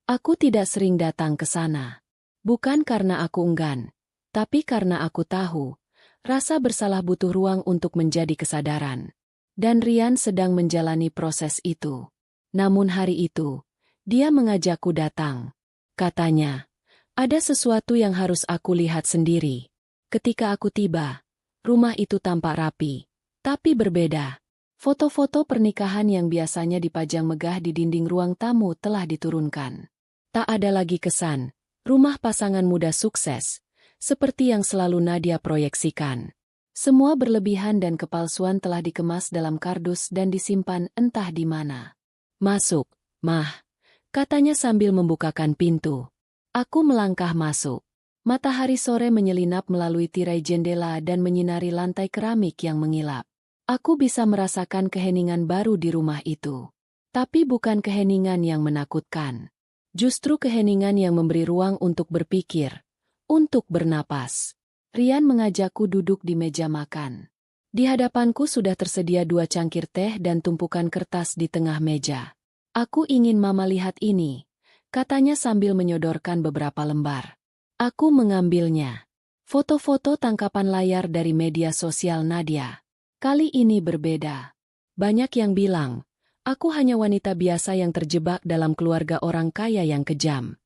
Aku tidak sering datang ke sana. Bukan karena aku enggan, tapi karena aku tahu, rasa bersalah butuh ruang untuk menjadi kesadaran. Dan Rian sedang menjalani proses itu. Namun hari itu, dia mengajakku datang. Katanya, ada sesuatu yang harus aku lihat sendiri. Ketika aku tiba, rumah itu tampak rapi, tapi berbeda. Foto-foto pernikahan yang biasanya dipajang megah di dinding ruang tamu telah diturunkan. Tak ada lagi kesan, rumah pasangan muda sukses, seperti yang selalu Nadia proyeksikan. Semua berlebihan dan kepalsuan telah dikemas dalam kardus dan disimpan entah di mana. "Masuk, Mah," katanya sambil membukakan pintu. Aku melangkah masuk. Matahari sore menyelinap melalui tirai jendela dan menyinari lantai keramik yang mengilap. Aku bisa merasakan keheningan baru di rumah itu. Tapi bukan keheningan yang menakutkan. Justru keheningan yang memberi ruang untuk berpikir, untuk bernapas. Rian mengajakku duduk di meja makan. Di hadapanku sudah tersedia 2 cangkir teh dan tumpukan kertas di tengah meja. "Aku ingin Mama lihat ini," katanya sambil menyodorkan beberapa lembar. Aku mengambilnya. Foto-foto tangkapan layar dari media sosial Nadia. Kali ini berbeda. Banyak yang bilang, aku hanya wanita biasa yang terjebak dalam keluarga orang kaya yang kejam.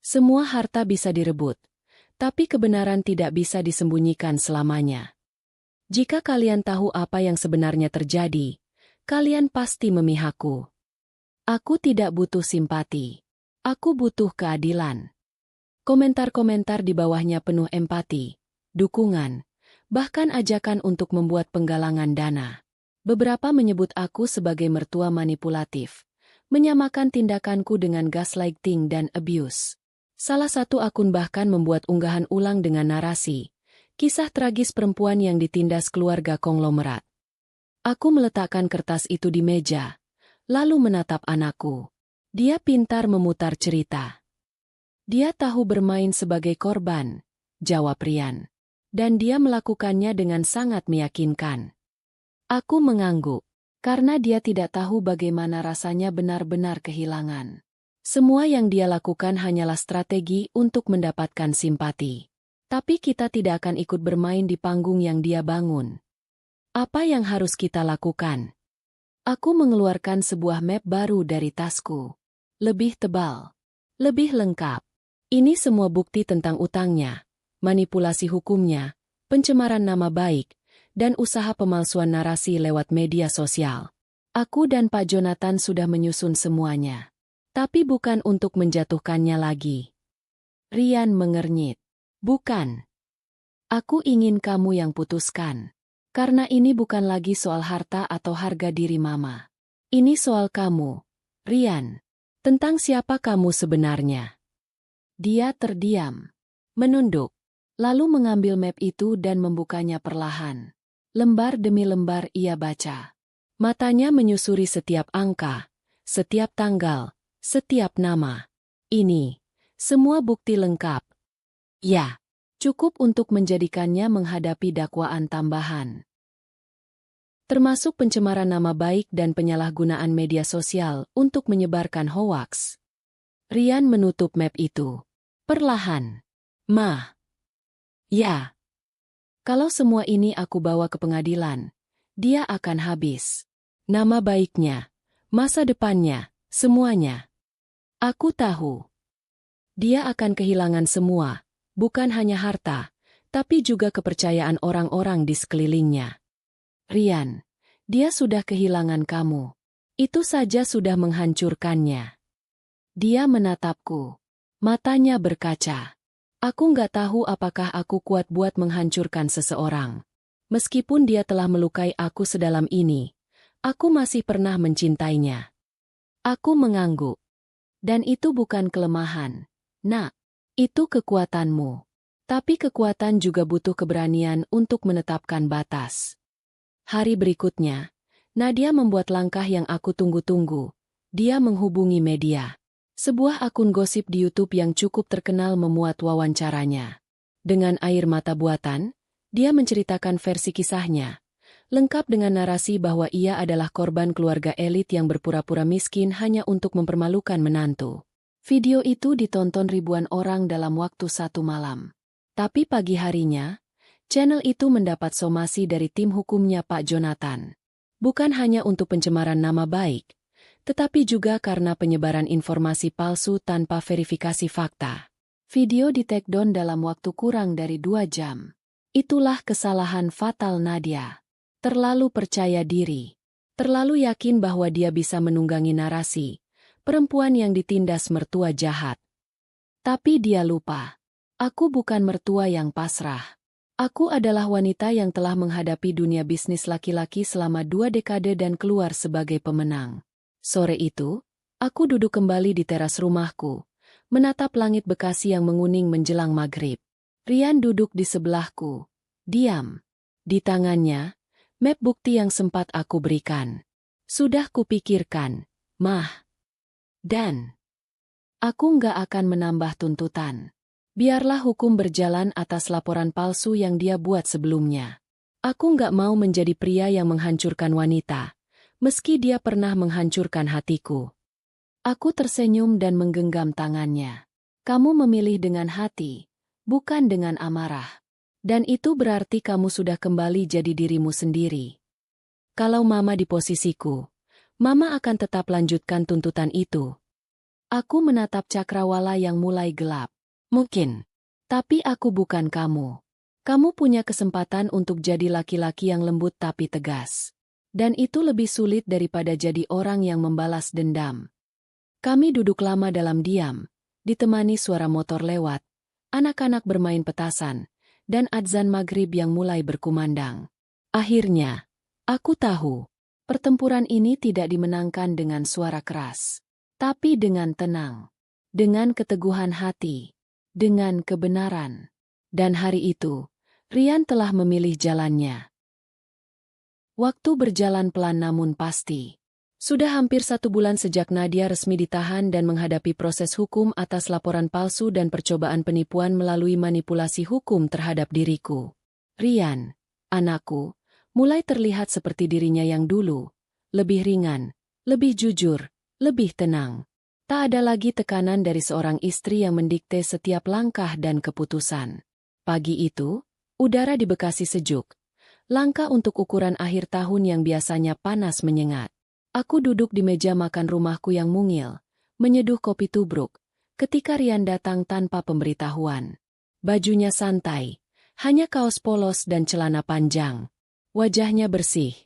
Semua harta bisa direbut, tapi kebenaran tidak bisa disembunyikan selamanya. Jika kalian tahu apa yang sebenarnya terjadi, kalian pasti memihakku. Aku tidak butuh simpati. Aku butuh keadilan. Komentar-komentar di bawahnya penuh empati, dukungan, bahkan ajakan untuk membuat penggalangan dana. Beberapa menyebut aku sebagai mertua manipulatif, menyamakan tindakanku dengan gaslighting dan abuse. Salah satu akun bahkan membuat unggahan ulang dengan narasi, kisah tragis perempuan yang ditindas keluarga konglomerat. Aku meletakkan kertas itu di meja, lalu menatap anakku. Dia pintar memutar cerita. Dia tahu bermain sebagai korban, jawab Rian. Dan dia melakukannya dengan sangat meyakinkan. Aku mengangguk, karena dia tidak tahu bagaimana rasanya benar-benar kehilangan. Semua yang dia lakukan hanyalah strategi untuk mendapatkan simpati. Tapi kita tidak akan ikut bermain di panggung yang dia bangun. Apa yang harus kita lakukan? Aku mengeluarkan sebuah map baru dari tasku. Lebih tebal. Lebih lengkap. Ini semua bukti tentang utangnya, manipulasi hukumnya, pencemaran nama baik, dan usaha pemalsuan narasi lewat media sosial. Aku dan Pak Jonathan sudah menyusun semuanya. Tapi bukan untuk menjatuhkannya lagi. Rian mengernyit. Bukan. Aku ingin kamu yang putuskan. Karena ini bukan lagi soal harta atau harga diri Mama. Ini soal kamu, Rian. Tentang siapa kamu sebenarnya. Dia terdiam, menunduk, lalu mengambil map itu dan membukanya perlahan. Lembar demi lembar ia baca. Matanya menyusuri setiap angka, setiap tanggal, setiap nama. Ini, semua bukti lengkap. Ya, cukup untuk menjadikannya menghadapi dakwaan tambahan. Termasuk pencemaran nama baik dan penyalahgunaan media sosial untuk menyebarkan hoaks. Rian menutup map itu. Perlahan. Ma. Ya. Kalau semua ini aku bawa ke pengadilan, dia akan habis. Nama baiknya, masa depannya, semuanya. Aku tahu. Dia akan kehilangan semua, bukan hanya harta, tapi juga kepercayaan orang-orang di sekelilingnya. Rian, dia sudah kehilangan kamu. Itu saja sudah menghancurkannya. Dia menatapku. Matanya berkaca. Aku nggak tahu apakah aku kuat buat menghancurkan seseorang. Meskipun dia telah melukai aku sedalam ini, aku masih pernah mencintainya. Aku mengangguk. Dan itu bukan kelemahan. Nak, itu kekuatanmu. Tapi kekuatan juga butuh keberanian untuk menetapkan batas. Hari berikutnya, Nadia membuat langkah yang aku tunggu-tunggu. Dia menghubungi media. Sebuah akun gosip di YouTube yang cukup terkenal memuat wawancaranya. Dengan air mata buatan, dia menceritakan versi kisahnya. Lengkap dengan narasi bahwa ia adalah korban keluarga elit yang berpura-pura miskin hanya untuk mempermalukan menantu. Video itu ditonton ribuan orang dalam waktu 1 malam. Tapi pagi harinya, channel itu mendapat somasi dari tim hukumnya Pak Jonathan. Bukan hanya untuk pencemaran nama baik, tetapi juga karena penyebaran informasi palsu tanpa verifikasi fakta. Video di-take down dalam waktu kurang dari 2 jam. Itulah kesalahan fatal Nadia. Terlalu percaya diri. Terlalu yakin bahwa dia bisa menunggangi narasi. Perempuan yang ditindas mertua jahat. Tapi dia lupa. Aku bukan mertua yang pasrah. Aku adalah wanita yang telah menghadapi dunia bisnis laki-laki selama 2 dekade dan keluar sebagai pemenang. Sore itu, aku duduk kembali di teras rumahku, menatap langit Bekasi yang menguning menjelang maghrib. Rian duduk di sebelahku. Diam. Di tangannya, map bukti yang sempat aku berikan. Sudah kupikirkan, Mah. Dan aku nggak akan menambah tuntutan. Biarlah hukum berjalan atas laporan palsu yang dia buat sebelumnya. Aku nggak mau menjadi pria yang menghancurkan wanita, meski dia pernah menghancurkan hatiku. Aku tersenyum dan menggenggam tangannya. Kamu memilih dengan hati, bukan dengan amarah. Dan itu berarti kamu sudah kembali jadi dirimu sendiri. Kalau Mama di posisiku, Mama akan tetap lanjutkan tuntutan itu. Aku menatap cakrawala yang mulai gelap. Mungkin. Tapi aku bukan kamu. Kamu punya kesempatan untuk jadi laki-laki yang lembut tapi tegas. Dan itu lebih sulit daripada jadi orang yang membalas dendam. Kami duduk lama dalam diam, ditemani suara motor lewat, anak-anak bermain petasan, dan adzan maghrib yang mulai berkumandang. Akhirnya, aku tahu, pertempuran ini tidak dimenangkan dengan suara keras, tapi dengan tenang, dengan keteguhan hati, dengan kebenaran. Dan hari itu, Rian telah memilih jalannya. Waktu berjalan pelan namun pasti. Sudah hampir 1 bulan sejak Nadia resmi ditahan dan menghadapi proses hukum atas laporan palsu dan percobaan penipuan melalui manipulasi hukum terhadap diriku. Rian, anakku, mulai terlihat seperti dirinya yang dulu, lebih ringan, lebih jujur, lebih tenang. Tak ada lagi tekanan dari seorang istri yang mendikte setiap langkah dan keputusan. Pagi itu, udara di Bekasi sejuk. Langka untuk ukuran akhir tahun yang biasanya panas menyengat. Aku duduk di meja makan rumahku yang mungil, menyeduh kopi tubruk, ketika Rian datang tanpa pemberitahuan. Bajunya santai, hanya kaos polos dan celana panjang. Wajahnya bersih,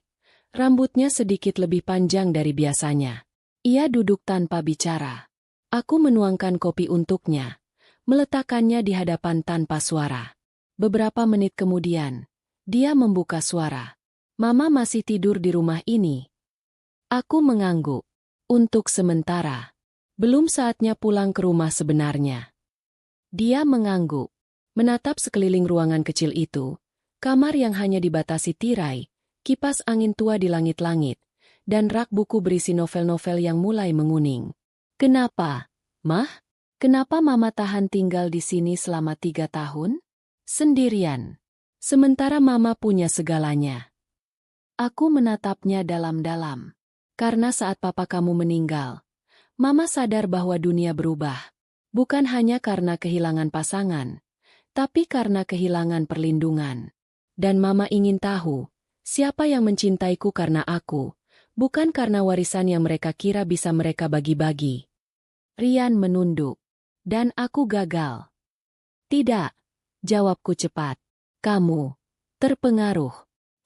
rambutnya sedikit lebih panjang dari biasanya. Ia duduk tanpa bicara. Aku menuangkan kopi untuknya, meletakkannya di hadapan tanpa suara. Beberapa menit kemudian, dia membuka suara. Mama masih tidur di rumah ini. Aku mengangguk. Untuk sementara. Belum saatnya pulang ke rumah sebenarnya. Dia mengangguk. Menatap sekeliling ruangan kecil itu. Kamar yang hanya dibatasi tirai, kipas angin tua di langit-langit, dan rak buku berisi novel-novel yang mulai menguning. Kenapa, Mah? Kenapa Mama tahan tinggal di sini selama 3 tahun? Sendirian. Sementara Mama punya segalanya. Aku menatapnya dalam-dalam. Karena saat papa kamu meninggal, Mama sadar bahwa dunia berubah. Bukan hanya karena kehilangan pasangan, tapi karena kehilangan perlindungan. Dan Mama ingin tahu, siapa yang mencintaiku karena aku, bukan karena warisan yang mereka kira bisa mereka bagi-bagi. Rian menunduk. Dan aku gagal. Tidak, jawabku cepat. Kamu terpengaruh,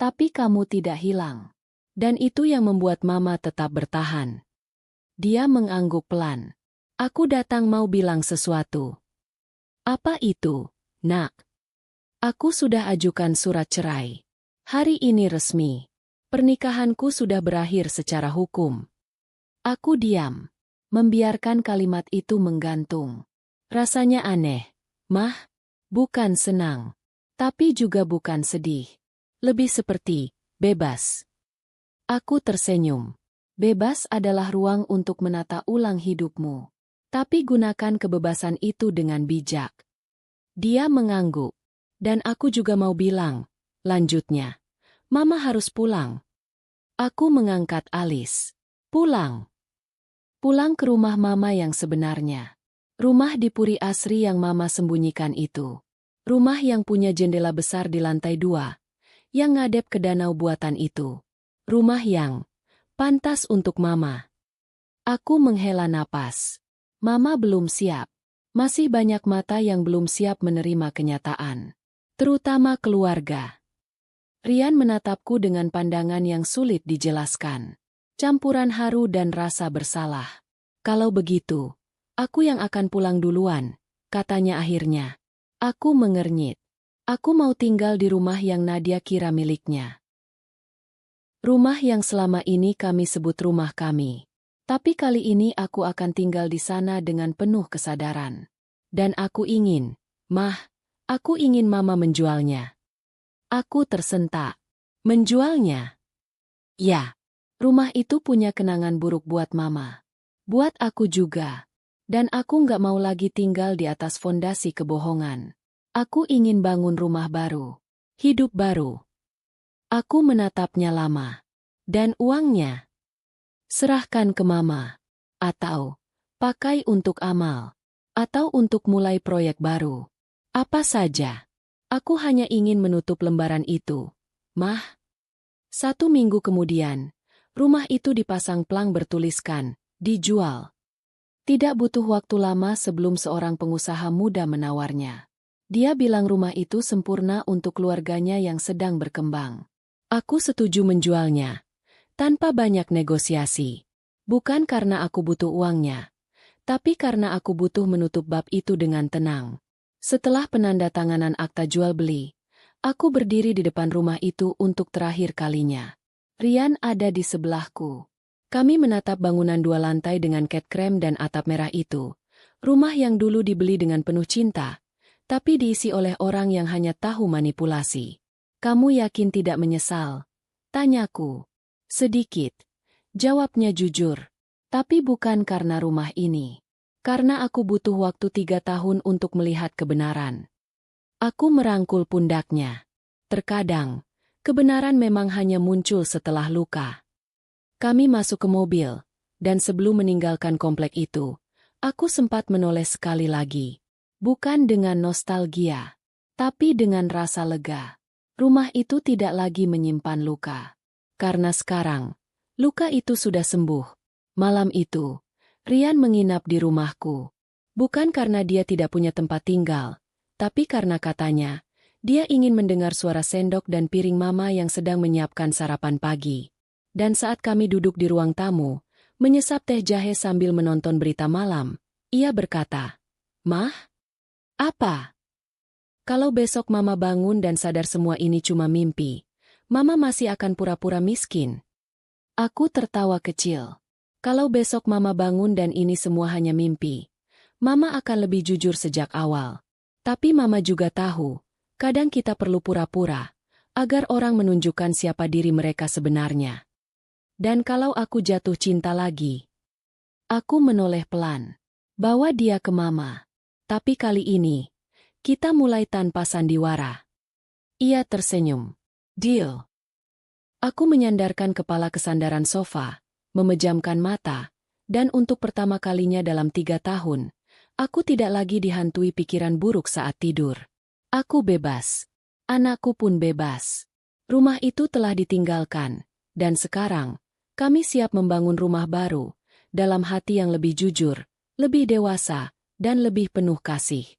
tapi kamu tidak hilang. Dan itu yang membuat Mama tetap bertahan. Dia mengangguk pelan. Aku datang mau bilang sesuatu. Apa itu, nak? Aku sudah ajukan surat cerai. Hari ini resmi. Pernikahanku sudah berakhir secara hukum. Aku diam, membiarkan kalimat itu menggantung. Rasanya aneh, Mah, bukan senang, tapi juga bukan sedih. Lebih seperti bebas. Aku tersenyum. Bebas adalah ruang untuk menata ulang hidupmu. Tapi gunakan kebebasan itu dengan bijak. Dia mengangguk. Dan aku juga mau bilang, lanjutnya, Mama harus pulang. Aku mengangkat alis. Pulang. Pulang ke rumah Mama yang sebenarnya. Rumah di Puri Asri yang Mama sembunyikan itu. Rumah yang punya jendela besar di lantai 2, yang ngadep ke danau buatan itu. Rumah yang pantas untuk Mama. Aku menghela napas. Mama belum siap. Masih banyak mata yang belum siap menerima kenyataan. Terutama keluarga. Rian menatapku dengan pandangan yang sulit dijelaskan. Campuran haru dan rasa bersalah. Kalau begitu, aku yang akan pulang duluan, katanya akhirnya. Aku mengernyit. Aku mau tinggal di rumah yang Nadia kira miliknya. Rumah yang selama ini kami sebut rumah kami. Tapi kali ini aku akan tinggal di sana dengan penuh kesadaran. Dan aku ingin, Mah, aku ingin Mama menjualnya. Aku tersentak. Menjualnya? Ya, rumah itu punya kenangan buruk buat Mama. Buat aku juga. Dan aku nggak mau lagi tinggal di atas fondasi kebohongan. Aku ingin bangun rumah baru. Hidup baru. Aku menatapnya lama. Dan uangnya? Serahkan ke Mama. Atau pakai untuk amal. Atau untuk mulai proyek baru. Apa saja. Aku hanya ingin menutup lembaran itu. Mah. 1 minggu kemudian, rumah itu dipasang plang bertuliskan, dijual. Tidak butuh waktu lama sebelum seorang pengusaha muda menawarnya. Dia bilang rumah itu sempurna untuk keluarganya yang sedang berkembang. Aku setuju menjualnya. Tanpa banyak negosiasi. Bukan karena aku butuh uangnya. Tapi karena aku butuh menutup bab itu dengan tenang. Setelah penandatanganan akta jual beli, aku berdiri di depan rumah itu untuk terakhir kalinya. Rian ada di sebelahku. Kami menatap bangunan 2 lantai dengan cat krem dan atap merah itu. Rumah yang dulu dibeli dengan penuh cinta, tapi diisi oleh orang yang hanya tahu manipulasi. Kamu yakin tidak menyesal? Tanyaku. Sedikit. Jawabnya jujur. Tapi bukan karena rumah ini. Karena aku butuh waktu 3 tahun untuk melihat kebenaran. Aku merangkul pundaknya. Terkadang, kebenaran memang hanya muncul setelah luka. Kami masuk ke mobil, dan sebelum meninggalkan komplek itu, aku sempat menoleh sekali lagi. Bukan dengan nostalgia, tapi dengan rasa lega. Rumah itu tidak lagi menyimpan luka. Karena sekarang, luka itu sudah sembuh. Malam itu, Rian menginap di rumahku. Bukan karena dia tidak punya tempat tinggal, tapi karena katanya, dia ingin mendengar suara sendok dan piring Mama yang sedang menyiapkan sarapan pagi. Dan saat kami duduk di ruang tamu, menyesap teh jahe sambil menonton berita malam, ia berkata, Mah? Apa? Kalau besok Mama bangun dan sadar semua ini cuma mimpi, Mama masih akan pura-pura miskin. Aku tertawa kecil. Kalau besok Mama bangun dan ini semua hanya mimpi, Mama akan lebih jujur sejak awal. Tapi Mama juga tahu, kadang kita perlu pura-pura, agar orang menunjukkan siapa diri mereka sebenarnya. Dan kalau aku jatuh cinta lagi, aku menoleh pelan. Bawa dia ke Mama. Tapi kali ini, kita mulai tanpa sandiwara. Ia tersenyum. Deal. Aku menyandarkan kepala ke sandaran sofa, memejamkan mata, dan untuk pertama kalinya dalam 3 tahun, aku tidak lagi dihantui pikiran buruk saat tidur. Aku bebas. Anakku pun bebas. Rumah itu telah ditinggalkan, dan sekarang, kami siap membangun rumah baru, dalam hati yang lebih jujur, lebih dewasa, dan lebih penuh kasih.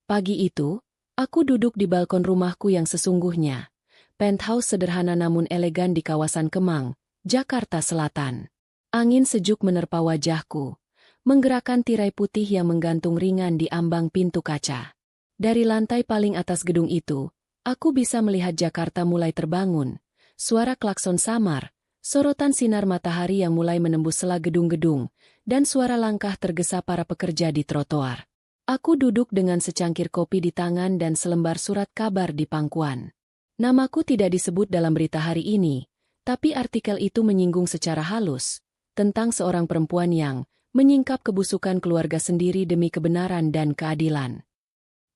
Pagi itu, aku duduk di balkon rumahku yang sesungguhnya, penthouse sederhana namun elegan di kawasan Kemang, Jakarta Selatan. Angin sejuk menerpa wajahku, menggerakkan tirai putih yang menggantung ringan di ambang pintu kaca. Dari lantai paling atas gedung itu, aku bisa melihat Jakarta mulai terbangun, suara klakson samar, sorotan sinar matahari yang mulai menembus sela gedung-gedung, dan suara langkah tergesa para pekerja di trotoar. Aku duduk dengan secangkir kopi di tangan dan selembar surat kabar di pangkuan. Namaku tidak disebut dalam berita hari ini, tapi artikel itu menyinggung secara halus tentang seorang perempuan yang menyingkap kebusukan keluarga sendiri demi kebenaran dan keadilan.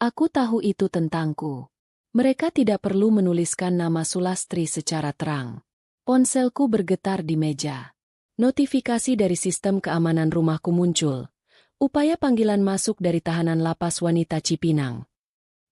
Aku tahu itu tentangku. Mereka tidak perlu menuliskan nama Sulastri secara terang. Ponselku bergetar di meja. Notifikasi dari sistem keamanan rumahku muncul. Upaya panggilan masuk dari tahanan lapas wanita Cipinang.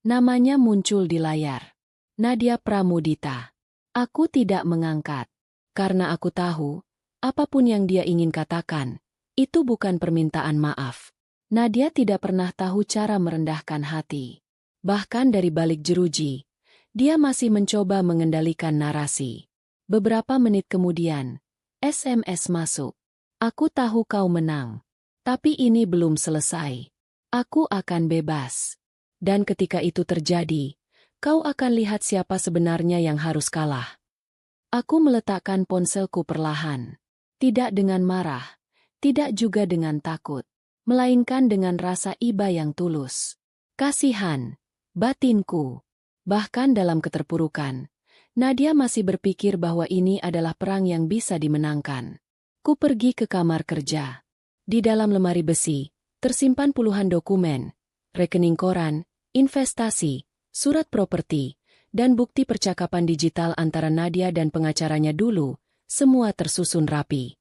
Namanya muncul di layar. Nadia Pramudita. Aku tidak mengangkat. Karena aku tahu, apapun yang dia ingin katakan, itu bukan permintaan maaf. Nadia tidak pernah tahu cara merendahkan hati. Bahkan dari balik jeruji, dia masih mencoba mengendalikan narasi. Beberapa menit kemudian, SMS masuk. Aku tahu kau menang. Tapi ini belum selesai. Aku akan bebas. Dan ketika itu terjadi, kau akan lihat siapa sebenarnya yang harus kalah. Aku meletakkan ponselku perlahan. Tidak dengan marah. Tidak juga dengan takut, melainkan dengan rasa iba yang tulus. Kasihan, batinku. Bahkan dalam keterpurukan, Nadia masih berpikir bahwa ini adalah perang yang bisa dimenangkan. Ku pergi ke kamar kerja. Di dalam lemari besi, tersimpan puluhan dokumen, rekening koran, investasi, surat properti, dan bukti percakapan digital antara Nadia dan pengacaranya dulu, semua tersusun rapi.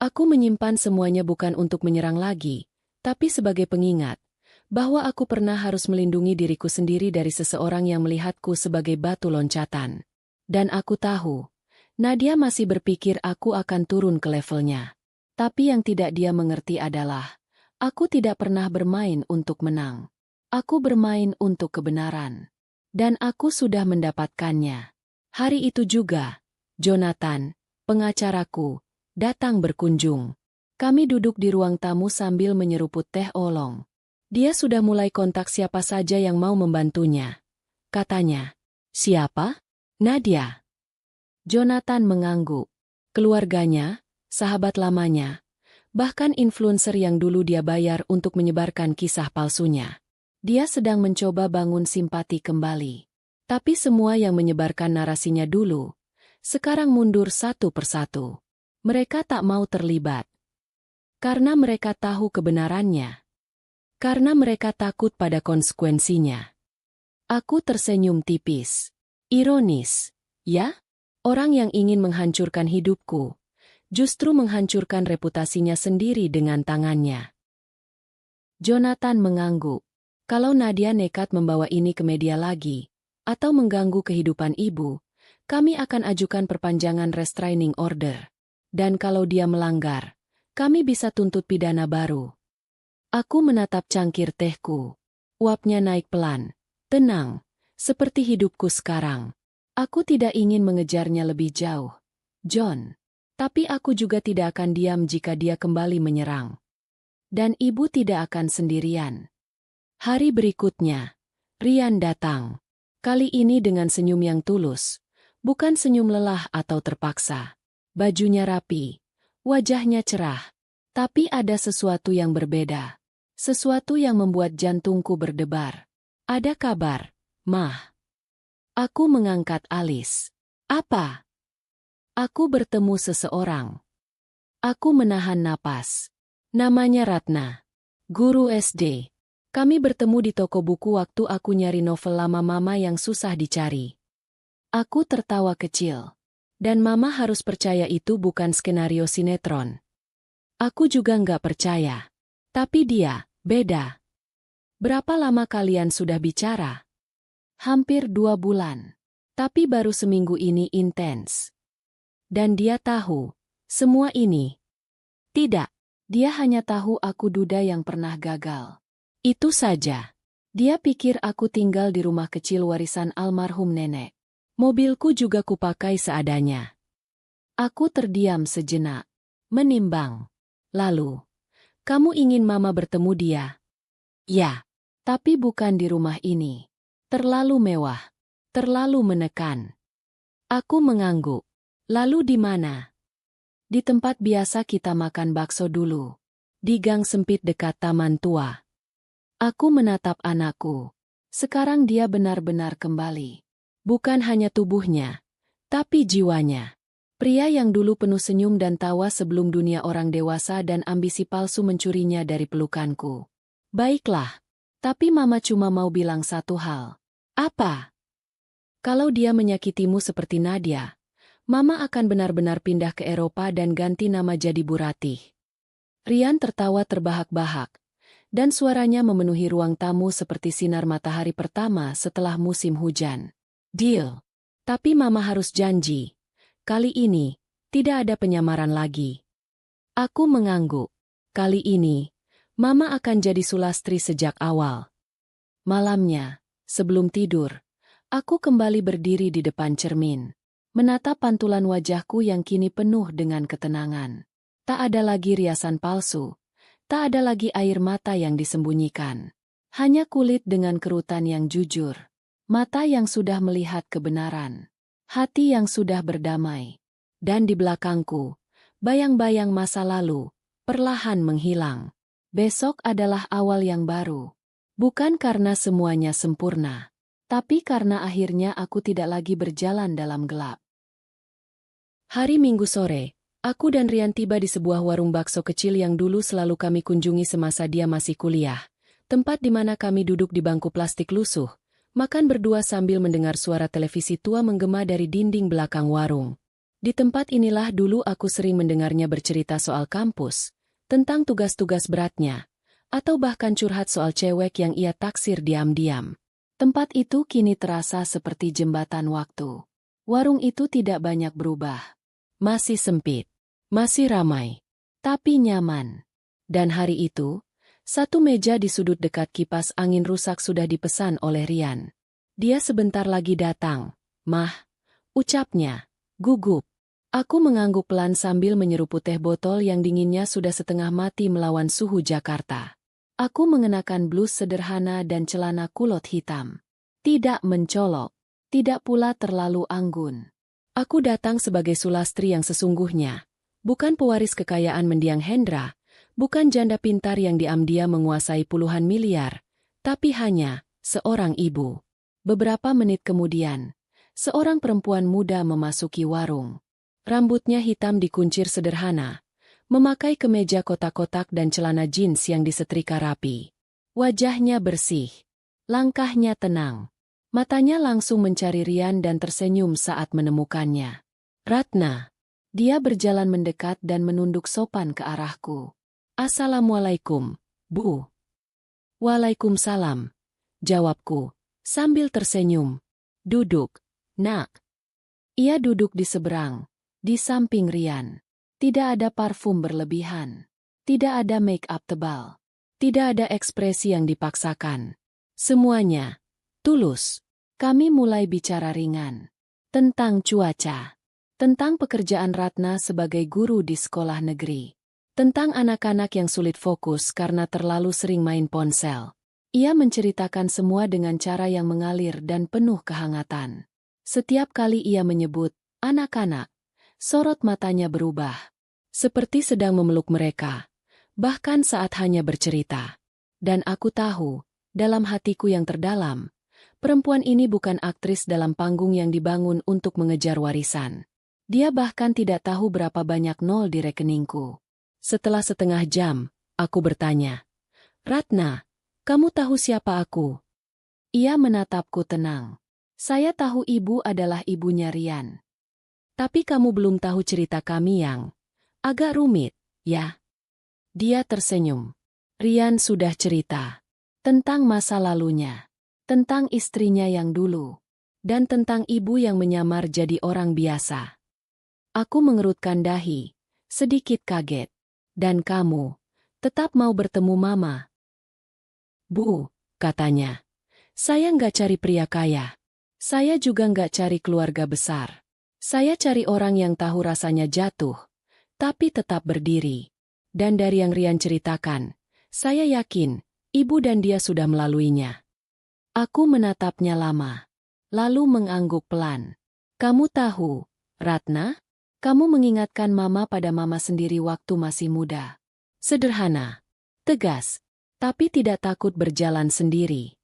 Aku menyimpan semuanya bukan untuk menyerang lagi, tapi sebagai pengingat bahwa aku pernah harus melindungi diriku sendiri dari seseorang yang melihatku sebagai batu loncatan. Dan aku tahu, Nadia masih berpikir aku akan turun ke levelnya. Tapi yang tidak dia mengerti adalah, aku tidak pernah bermain untuk menang. Aku bermain untuk kebenaran. Dan aku sudah mendapatkannya. Hari itu juga, Jonathan, pengacaraku, datang berkunjung. Kami duduk di ruang tamu sambil menyeruput teh oolong. Dia sudah mulai kontak siapa saja yang mau membantunya. Katanya, siapa? Nadia. Jonathan mengangguk. Keluarganya, sahabat lamanya, bahkan influencer yang dulu dia bayar untuk menyebarkan kisah palsunya. Dia sedang mencoba bangun simpati kembali. Tapi semua yang menyebarkan narasinya dulu, sekarang mundur satu persatu. Mereka tak mau terlibat. Karena mereka tahu kebenarannya. Karena mereka takut pada konsekuensinya. Aku tersenyum tipis. Ironis, ya? Orang yang ingin menghancurkan hidupku, justru menghancurkan reputasinya sendiri dengan tangannya. Jonathan mengangguk. Kalau Nadia nekat membawa ini ke media lagi, atau mengganggu kehidupan ibu, kami akan ajukan perpanjangan restraining order. Dan kalau dia melanggar, kami bisa tuntut pidana baru. Aku menatap cangkir tehku. Uapnya naik pelan. Tenang, seperti hidupku sekarang. Aku tidak ingin mengejarnya lebih jauh, John. Tapi aku juga tidak akan diam jika dia kembali menyerang. Dan ibu tidak akan sendirian. Hari berikutnya, Rian datang. Kali ini dengan senyum yang tulus, bukan senyum lelah atau terpaksa. Bajunya rapi, wajahnya cerah, tapi ada sesuatu yang berbeda. Sesuatu yang membuat jantungku berdebar. Ada kabar, Mah. Aku mengangkat alis. Apa? Aku bertemu seseorang. Aku menahan napas. Namanya Ratna. Guru SD. Kami bertemu di toko buku waktu aku nyari novel lama mama yang susah dicari. Aku tertawa kecil. Dan mama harus percaya itu bukan skenario sinetron. Aku juga nggak percaya. Tapi dia, beda. Berapa lama kalian sudah bicara? Hampir 2 bulan. Tapi baru seminggu ini intens. Dan dia tahu, semua ini. Tidak, dia hanya tahu aku duda yang pernah gagal. Itu saja. Dia pikir aku tinggal di rumah kecil warisan almarhum nenek. Mobilku juga kupakai seadanya. Aku terdiam sejenak, menimbang. Lalu, Kamu ingin Mama bertemu dia? Ya, tapi bukan di rumah ini. Terlalu mewah. Terlalu menekan. Aku mengangguk. Lalu di mana? Di tempat biasa kita makan bakso dulu. Di gang sempit dekat taman tua. Aku menatap anakku. Sekarang dia benar-benar kembali. Bukan hanya tubuhnya, tapi jiwanya. Pria yang dulu penuh senyum dan tawa sebelum dunia orang dewasa dan ambisi palsu mencurinya dari pelukanku. Baiklah, tapi Mama cuma mau bilang satu hal. Apa? Kalau dia menyakitimu seperti Nadia, Mama akan benar-benar pindah ke Eropa dan ganti nama jadi Bu Ratih. Rian tertawa terbahak-bahak, dan suaranya memenuhi ruang tamu seperti sinar matahari pertama setelah musim hujan. Deal. Tapi Mama harus janji. Kali ini, tidak ada penyamaran lagi. Aku mengangguk. Kali ini, Mama akan jadi Sulastri sejak awal. Malamnya, sebelum tidur, aku kembali berdiri di depan cermin. Menatap pantulan wajahku yang kini penuh dengan ketenangan. Tak ada lagi riasan palsu. Tak ada lagi air mata yang disembunyikan. Hanya kulit dengan kerutan yang jujur. Mata yang sudah melihat kebenaran. Hati yang sudah berdamai. Dan di belakangku, bayang-bayang masa lalu, perlahan menghilang. Besok adalah awal yang baru. Bukan karena semuanya sempurna, tapi karena akhirnya aku tidak lagi berjalan dalam gelap. Hari Minggu sore, aku dan Rian tiba di sebuah warung bakso kecil yang dulu selalu kami kunjungi semasa dia masih kuliah. Tempat di mana kami duduk di bangku plastik lusuh, makan berdua sambil mendengar suara televisi tua menggema dari dinding belakang warung. Di tempat inilah dulu aku sering mendengarnya bercerita soal kampus, tentang tugas-tugas beratnya, atau bahkan curhat soal cewek yang ia taksir diam-diam. Tempat itu kini terasa seperti jembatan waktu. Warung itu tidak banyak berubah. Masih sempit, masih ramai, tapi nyaman. Dan hari itu, satu meja di sudut dekat kipas angin rusak sudah dipesan oleh Rian. Dia sebentar lagi datang, Mah, ucapnya, gugup. Aku mengangguk pelan sambil menyeruput teh botol yang dinginnya sudah setengah mati melawan suhu Jakarta. Aku mengenakan blus sederhana dan celana kulot hitam. Tidak mencolok, tidak pula terlalu anggun. Aku datang sebagai Sulastri yang sesungguhnya, bukan pewaris kekayaan mendiang Hendra, bukan janda pintar yang diam-diam menguasai puluhan miliar, tapi hanya seorang ibu. Beberapa menit kemudian, seorang perempuan muda memasuki warung. Rambutnya hitam dikuncir sederhana, memakai kemeja kotak-kotak dan celana jeans yang disetrika rapi. Wajahnya bersih, langkahnya tenang. Matanya langsung mencari Rian dan tersenyum saat menemukannya. Ratna. Dia berjalan mendekat dan menunduk sopan ke arahku. Assalamualaikum, Bu. Waalaikumsalam, jawabku, sambil tersenyum. Duduk, Nak. Ia duduk di seberang, di samping Rian. Tidak ada parfum berlebihan. Tidak ada make-up tebal. Tidak ada ekspresi yang dipaksakan. Semuanya tulus. Kami mulai bicara ringan. Tentang cuaca. Tentang pekerjaan Ratna sebagai guru di sekolah negeri. Tentang anak-anak yang sulit fokus karena terlalu sering main ponsel. Ia menceritakan semua dengan cara yang mengalir dan penuh kehangatan. Setiap kali ia menyebut anak-anak, sorot matanya berubah. Seperti sedang memeluk mereka. Bahkan saat hanya bercerita. Dan aku tahu, dalam hatiku yang terdalam, perempuan ini bukan aktris dalam panggung yang dibangun untuk mengejar warisan. Dia bahkan tidak tahu berapa banyak nol di rekeningku. Setelah setengah jam, aku bertanya, Ratna, kamu tahu siapa aku? Ia menatapku tenang. Saya tahu ibu adalah ibunya Rian. Tapi kamu belum tahu cerita kami yang agak rumit, ya? Dia tersenyum. Rian sudah cerita tentang masa lalunya. Tentang istrinya yang dulu, dan tentang ibu yang menyamar jadi orang biasa. Aku mengerutkan dahi, sedikit kaget. Dan kamu, tetap mau bertemu Mama? Bu, katanya, saya nggak cari pria kaya. Saya juga nggak cari keluarga besar. Saya cari orang yang tahu rasanya jatuh, tapi tetap berdiri. Dan dari yang Rian ceritakan, saya yakin ibu dan dia sudah melaluinya. Aku menatapnya lama, lalu mengangguk pelan. Kamu tahu, Ratna, kamu mengingatkan mama pada mama sendiri waktu masih muda. Sederhana, tegas, tapi tidak takut berjalan sendiri.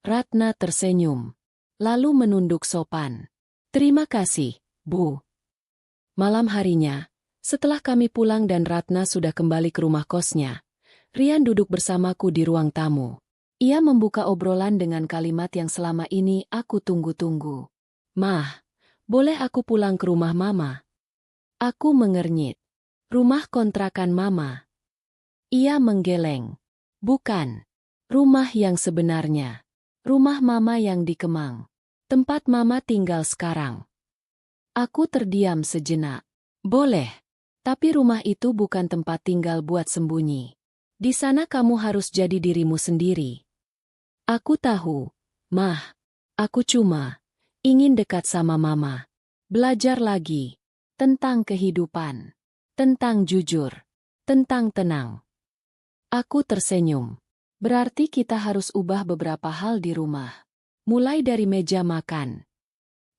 Ratna tersenyum, lalu menunduk sopan. Terima kasih, Bu. Malam harinya, setelah kami pulang dan Ratna sudah kembali ke rumah kosnya, Rian duduk bersamaku di ruang tamu. Ia membuka obrolan dengan kalimat yang selama ini aku tunggu-tunggu. Mah, boleh aku pulang ke rumah Mama? Aku mengernyit. Rumah kontrakan Mama. Ia menggeleng. Bukan. Rumah yang sebenarnya. Rumah Mama yang di Kemang. Tempat Mama tinggal sekarang. Aku terdiam sejenak. Boleh. Tapi rumah itu bukan tempat tinggal buat sembunyi. Di sana kamu harus jadi dirimu sendiri. Aku tahu, Mah. Aku cuma ingin dekat sama Mama. Belajar lagi. Tentang kehidupan. Tentang jujur. Tentang tenang. Aku tersenyum. Berarti kita harus ubah beberapa hal di rumah. Mulai dari meja makan.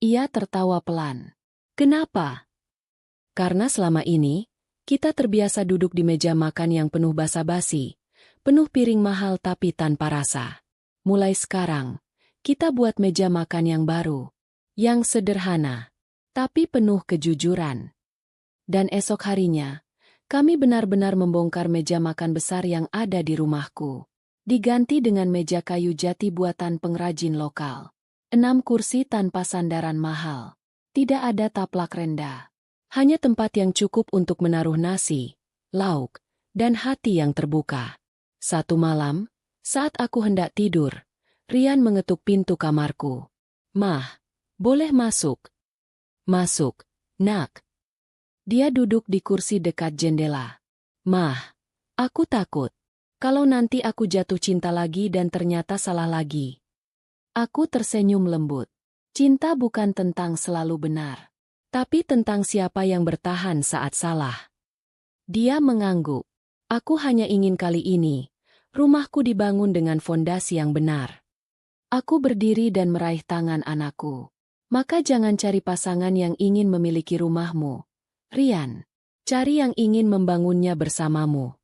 Ia tertawa pelan. Kenapa? Karena selama ini, kita terbiasa duduk di meja makan yang penuh basa-basi. Penuh piring mahal tapi tanpa rasa. Mulai sekarang, kita buat meja makan yang baru. Yang sederhana. Tapi penuh kejujuran. Dan esok harinya, kami benar-benar membongkar meja makan besar yang ada di rumahku. Diganti dengan meja kayu jati buatan pengrajin lokal. 6 kursi tanpa sandaran mahal. Tidak ada taplak rendah. Hanya tempat yang cukup untuk menaruh nasi, lauk, dan hati yang terbuka. Satu malam, saat aku hendak tidur, Rian mengetuk pintu kamarku. Mah, boleh masuk? Masuk, nak. Dia duduk di kursi dekat jendela. Mah, aku takut. Kalau nanti aku jatuh cinta lagi dan ternyata salah lagi. Aku tersenyum lembut. Cinta bukan tentang selalu benar, tapi tentang siapa yang bertahan saat salah. Dia mengangguk. Aku hanya ingin kali ini, rumahku dibangun dengan fondasi yang benar. Aku berdiri dan meraih tangan anakku. Maka jangan cari pasangan yang ingin memiliki rumahmu, Rian. Cari yang ingin membangunnya bersamamu.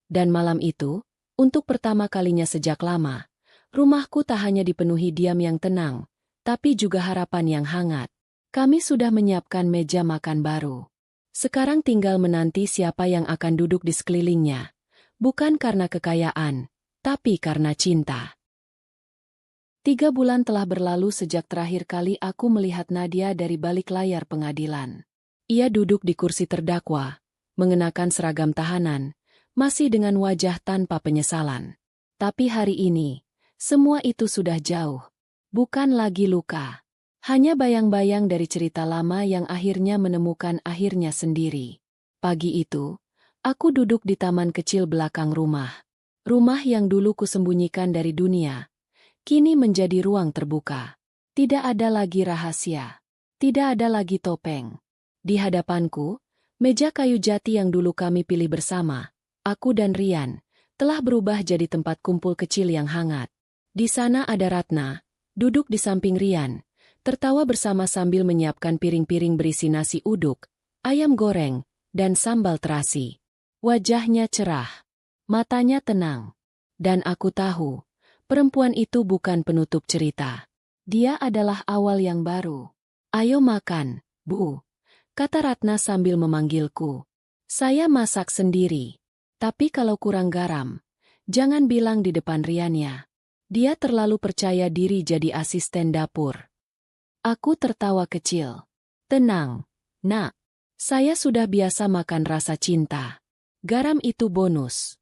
Dan malam itu, untuk pertama kalinya sejak lama, rumahku tak hanya dipenuhi diam yang tenang, tapi juga harapan yang hangat. Kami sudah menyiapkan meja makan baru. Sekarang tinggal menanti siapa yang akan duduk di sekelilingnya. Bukan karena kekayaan, tapi karena cinta. 3 bulan telah berlalu sejak terakhir kali aku melihat Nadia dari balik layar pengadilan. Ia duduk di kursi terdakwa, mengenakan seragam tahanan, masih dengan wajah tanpa penyesalan. Tapi hari ini, semua itu sudah jauh. Bukan lagi luka. Hanya bayang-bayang dari cerita lama yang akhirnya menemukan akhirnya sendiri. Pagi itu, aku duduk di taman kecil belakang rumah. Rumah yang dulu kusembunyikan dari dunia, kini menjadi ruang terbuka. Tidak ada lagi rahasia. Tidak ada lagi topeng. Di hadapanku, meja kayu jati yang dulu kami pilih bersama, aku dan Rian, telah berubah jadi tempat kumpul kecil yang hangat. Di sana ada Ratna, duduk di samping Rian, tertawa bersama sambil menyiapkan piring-piring berisi nasi uduk, ayam goreng, dan sambal terasi. Wajahnya cerah, matanya tenang. Dan aku tahu, perempuan itu bukan penutup cerita. Dia adalah awal yang baru. Ayo makan, Bu, kata Ratna sambil memanggilku. Saya masak sendiri. Tapi kalau kurang garam, jangan bilang di depan Riannya. Dia terlalu percaya diri jadi asisten dapur. Aku tertawa kecil. Tenang, nak. Saya sudah biasa makan rasa cinta. Garam itu bonus.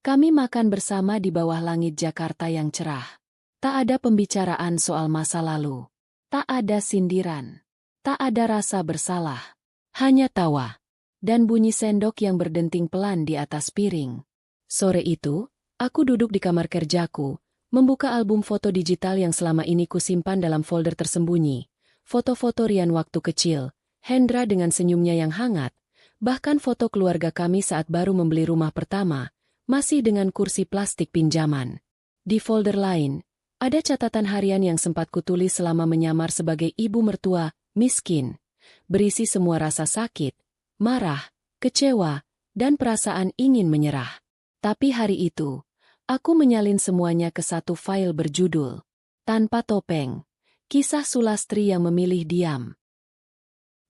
Kami makan bersama di bawah langit Jakarta yang cerah. Tak ada pembicaraan soal masa lalu. Tak ada sindiran. Tak ada rasa bersalah. Hanya tawa. Dan bunyi sendok yang berdenting pelan di atas piring. Sore itu, aku duduk di kamar kerjaku, membuka album foto digital yang selama ini kusimpan dalam folder tersembunyi. Foto-foto Rian waktu kecil, Hendra dengan senyumnya yang hangat, Bahkan foto keluarga kami saat baru membeli rumah pertama, masih dengan kursi plastik pinjaman. Di folder lain, ada catatan harian yang sempat kutulis selama menyamar sebagai ibu mertua, miskin. Berisi semua rasa sakit, marah, kecewa, dan perasaan ingin menyerah. Tapi hari itu, aku menyalin semuanya ke satu file berjudul Tanpa Topeng, Kisah Sulastri yang Memilih Diam.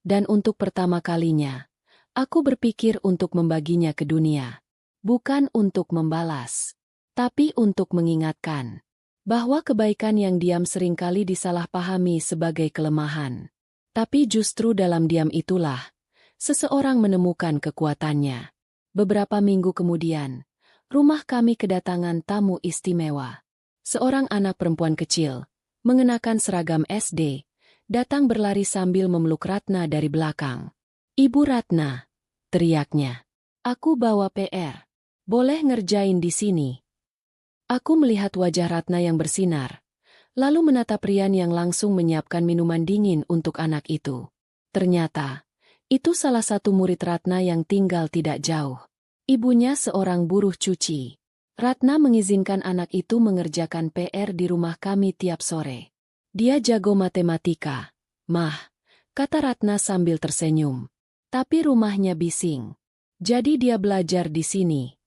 Dan untuk pertama kalinya, aku berpikir untuk membaginya ke dunia. Bukan untuk membalas, tapi untuk mengingatkan bahwa kebaikan yang diam seringkali disalahpahami sebagai kelemahan. Tapi justru dalam diam itulah, seseorang menemukan kekuatannya. Beberapa minggu kemudian, rumah kami kedatangan tamu istimewa. Seorang anak perempuan kecil, mengenakan seragam SD, datang berlari sambil memeluk Ratna dari belakang. "Ibu Ratna," teriaknya. "Aku bawa PR. Boleh ngerjain di sini?" Aku melihat wajah Ratna yang bersinar, lalu menatap Rian yang langsung menyiapkan minuman dingin untuk anak itu. Ternyata, itu salah satu murid Ratna yang tinggal tidak jauh. Ibunya seorang buruh cuci. Ratna mengizinkan anak itu mengerjakan PR di rumah kami tiap sore. "Dia jago matematika, Mah," kata Ratna sambil tersenyum. "Tapi rumahnya bising. Jadi dia belajar di sini."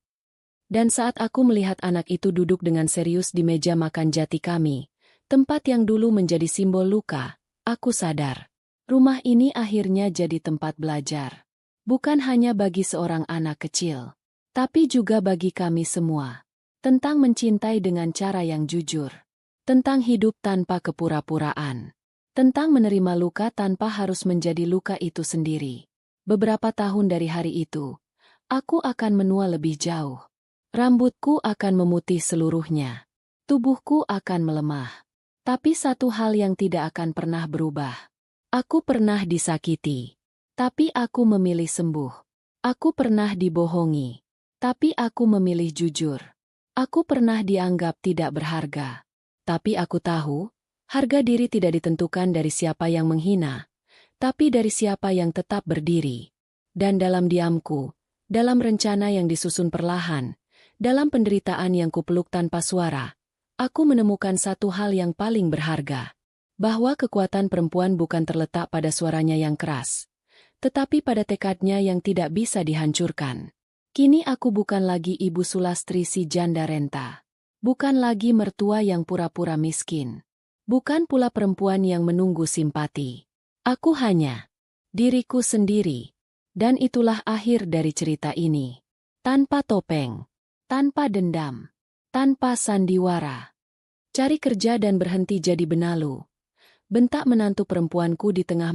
Dan saat aku melihat anak itu duduk dengan serius di meja makan jati kami, tempat yang dulu menjadi simbol luka, aku sadar. Rumah ini akhirnya jadi tempat belajar. Bukan hanya bagi seorang anak kecil, tapi juga bagi kami semua. Tentang mencintai dengan cara yang jujur. Tentang hidup tanpa kepura-puraan. Tentang menerima luka tanpa harus menjadi luka itu sendiri. Beberapa tahun dari hari itu, aku akan menua lebih jauh. Rambutku akan memutih seluruhnya. Tubuhku akan melemah. Tapi satu hal yang tidak akan pernah berubah. Aku pernah disakiti. Tapi aku memilih sembuh. Aku pernah dibohongi. Tapi aku memilih jujur. Aku pernah dianggap tidak berharga. Tapi aku tahu, harga diri tidak ditentukan dari siapa yang menghina, tapi dari siapa yang tetap berdiri. Dan dalam diamku, dalam rencana yang disusun perlahan, dalam penderitaan yang kupeluk tanpa suara, aku menemukan satu hal yang paling berharga. Bahwa kekuatan perempuan bukan terletak pada suaranya yang keras, tetapi pada tekadnya yang tidak bisa dihancurkan. Kini aku bukan lagi ibu Sulastri si janda renta. Bukan lagi mertua yang pura-pura miskin. Bukan pula perempuan yang menunggu simpati. Aku hanya diriku sendiri. Dan itulah akhir dari cerita ini. Tanpa topeng. Tanpa dendam. Tanpa sandiwara. Cari kerja dan berhenti jadi benalu. Bentak menantu perempuanku di tengah